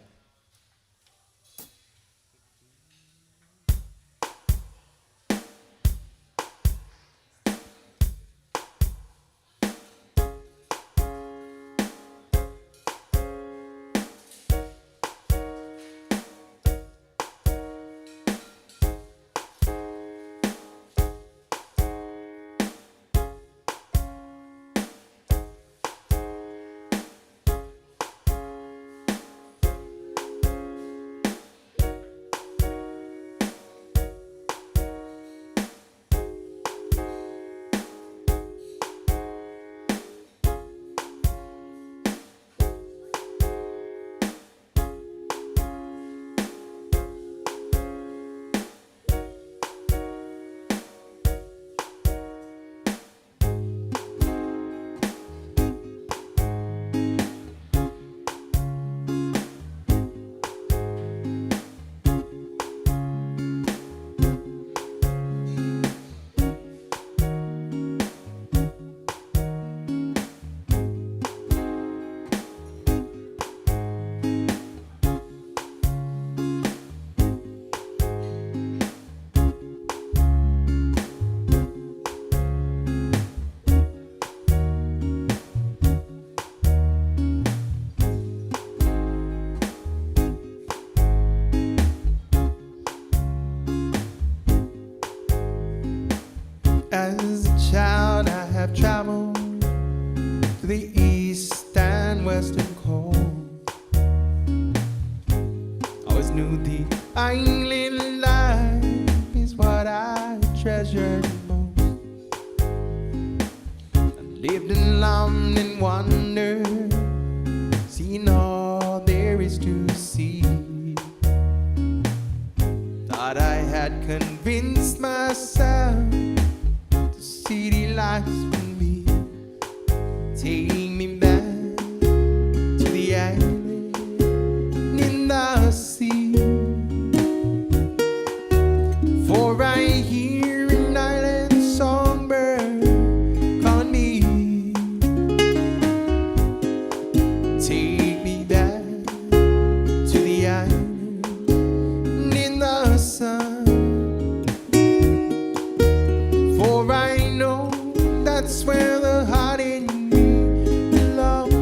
As a child, I have traveled to the east and western coast. Always knew the island life is what I treasured most. I lived in love and wonder, seeing all there is to see. Thought I had convinced myself city lights for me, take me back to the island in the sea. For I hear an island songbird calling me, take me back to the island in the sun. For I know that's where the heart in me belongs.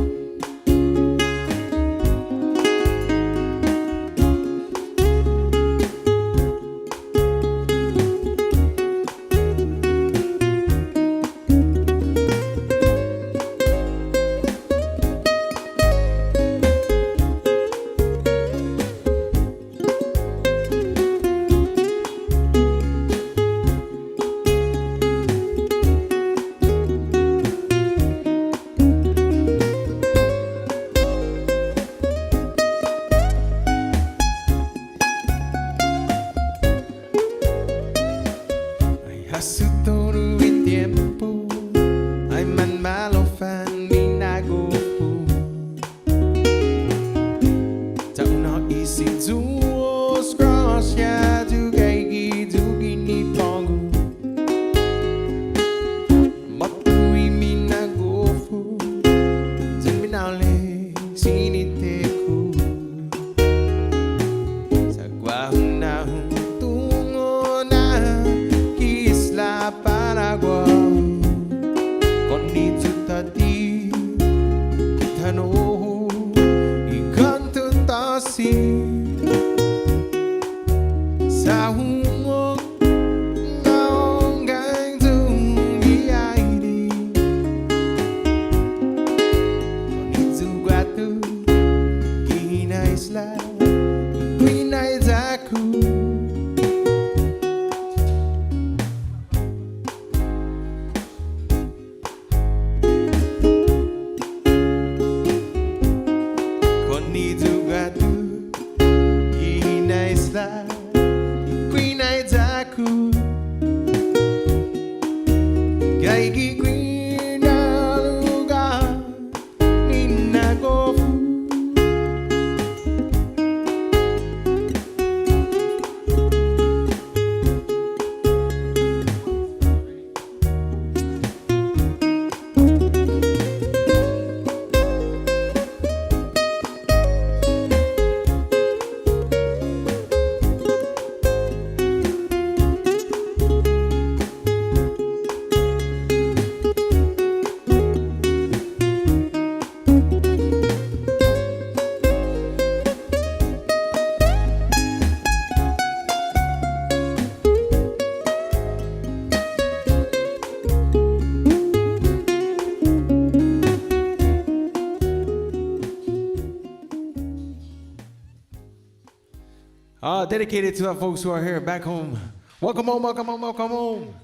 Dedicated to our folks who are here back home. Welcome home, welcome home, welcome home.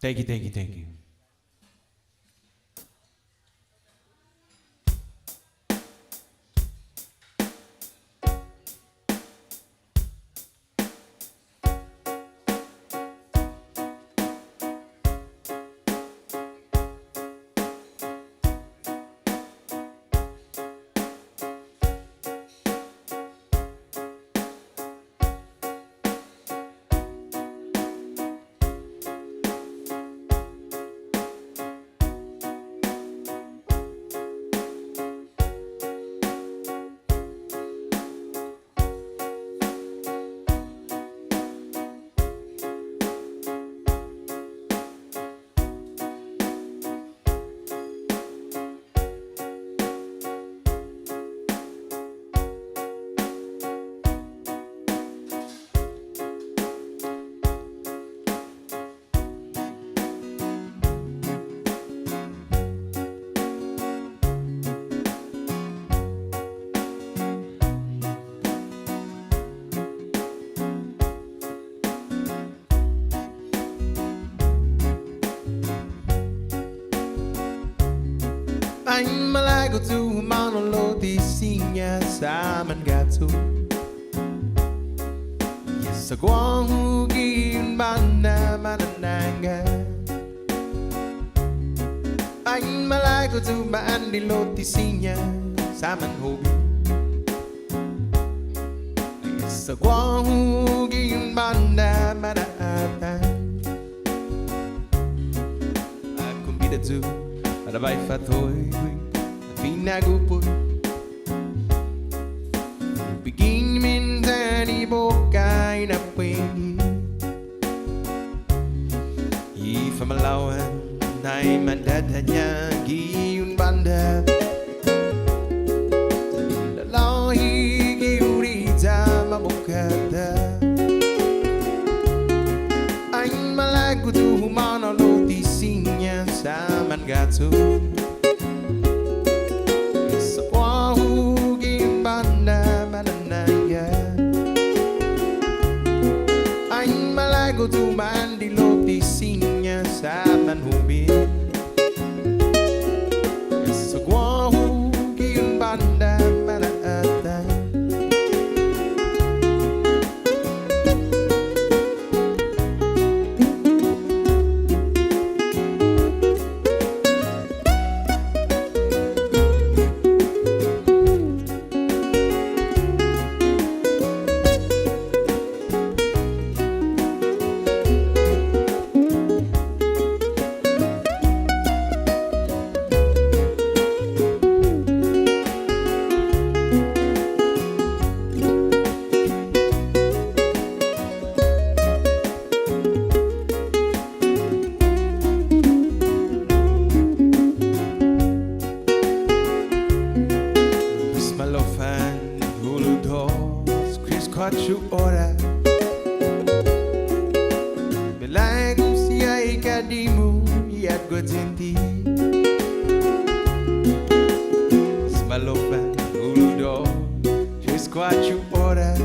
Thank you, thank you, thank you. Anh malago tu manolo di sinya sa man gato. Yes, agwang hugin banda manananga. Anh malago tu maandilo di sinya sa man hobi. Yes, agwang hugin banda manananga. Aku bida tu. Ada vai fatoi fina gupo begin min tani boka ina pwing Ifa malawan nai mandadanya giun banda Lalahi giurita mabukada Ay malago tu humano lo tisinya sa gato sa wahugin banda mananaya ay malago tumandilo tisinya sa manhubi sa wahugin banda mananaya Quatro horas Belago siya ikadimu Iat ko tinti Smalopan uludo Just 4 horas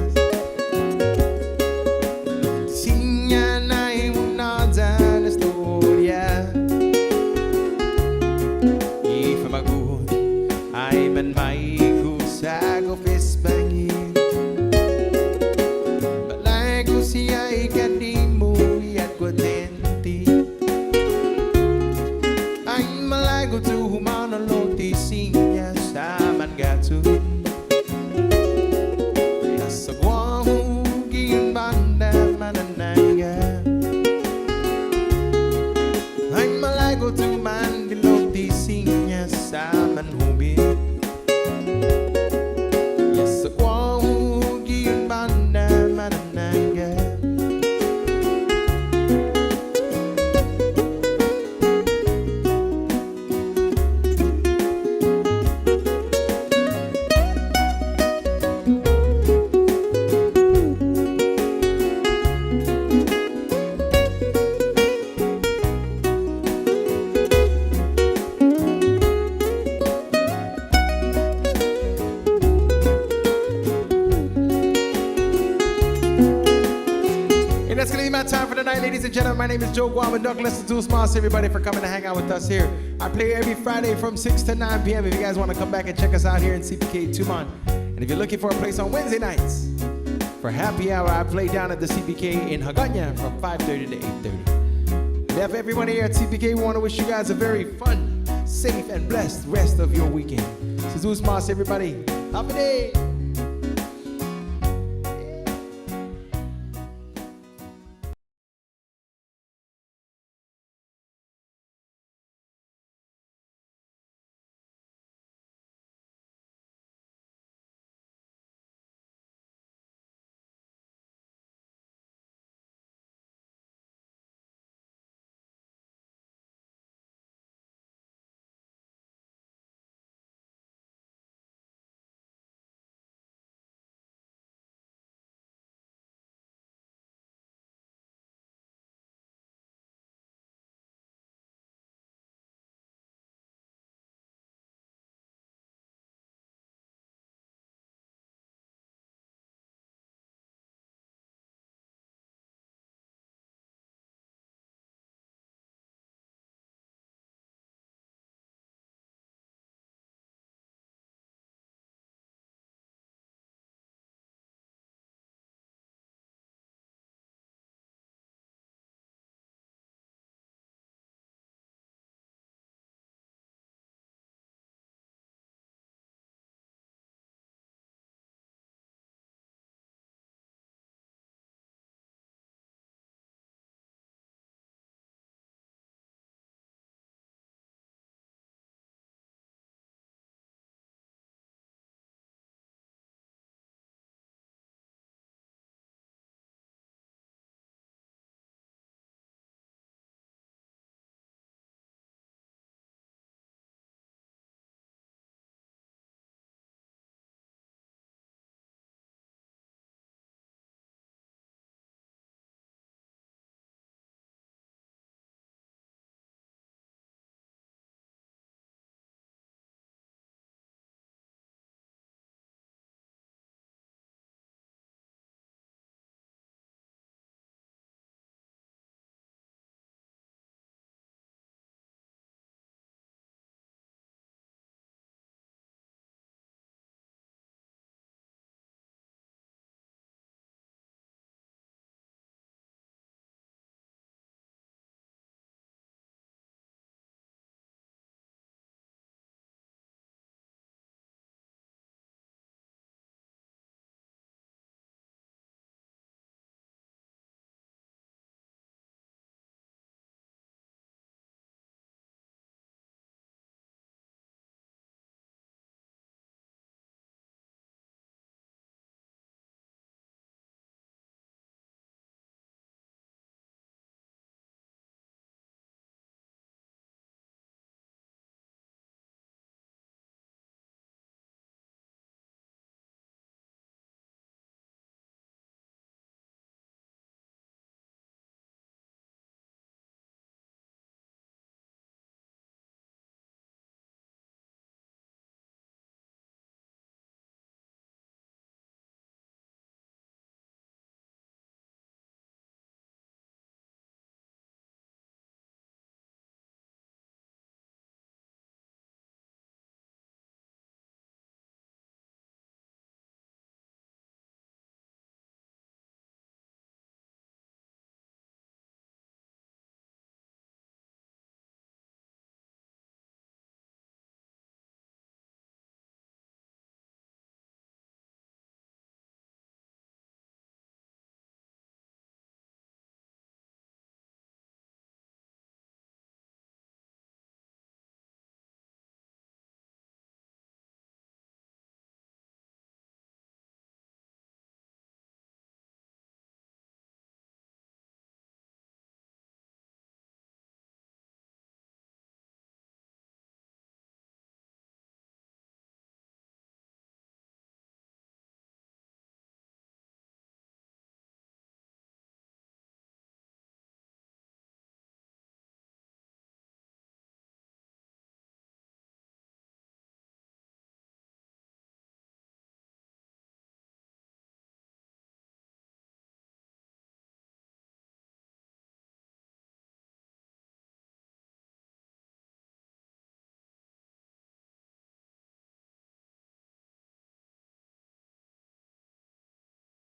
Sinya na imunada na storya Ifa magun Ay man may kusago fesbangi siya ikadimu iat ko tenti ay malago tu humano lo tisinya sa mangatsu sa Guam hugin banda manananga ay malago tu mandilo tisinya sa manhubi sa Guam hugin banda manananga and gentlemen, my name is Joe Guam and Douglas Tumon. Everybody for coming to hang out with us here. I play every Friday from 6 to 9 p.m. If you guys want to come back and check us out here in CPK Tumon. And if you're looking for a place on Wednesday nights for happy hour, I play down at the CPK in Hagåtña from 5:30 to 8:30. And for everyone here at CPK, we want to wish you guys a very fun, safe, and blessed rest of your weekend. Tumon, everybody. Happy day.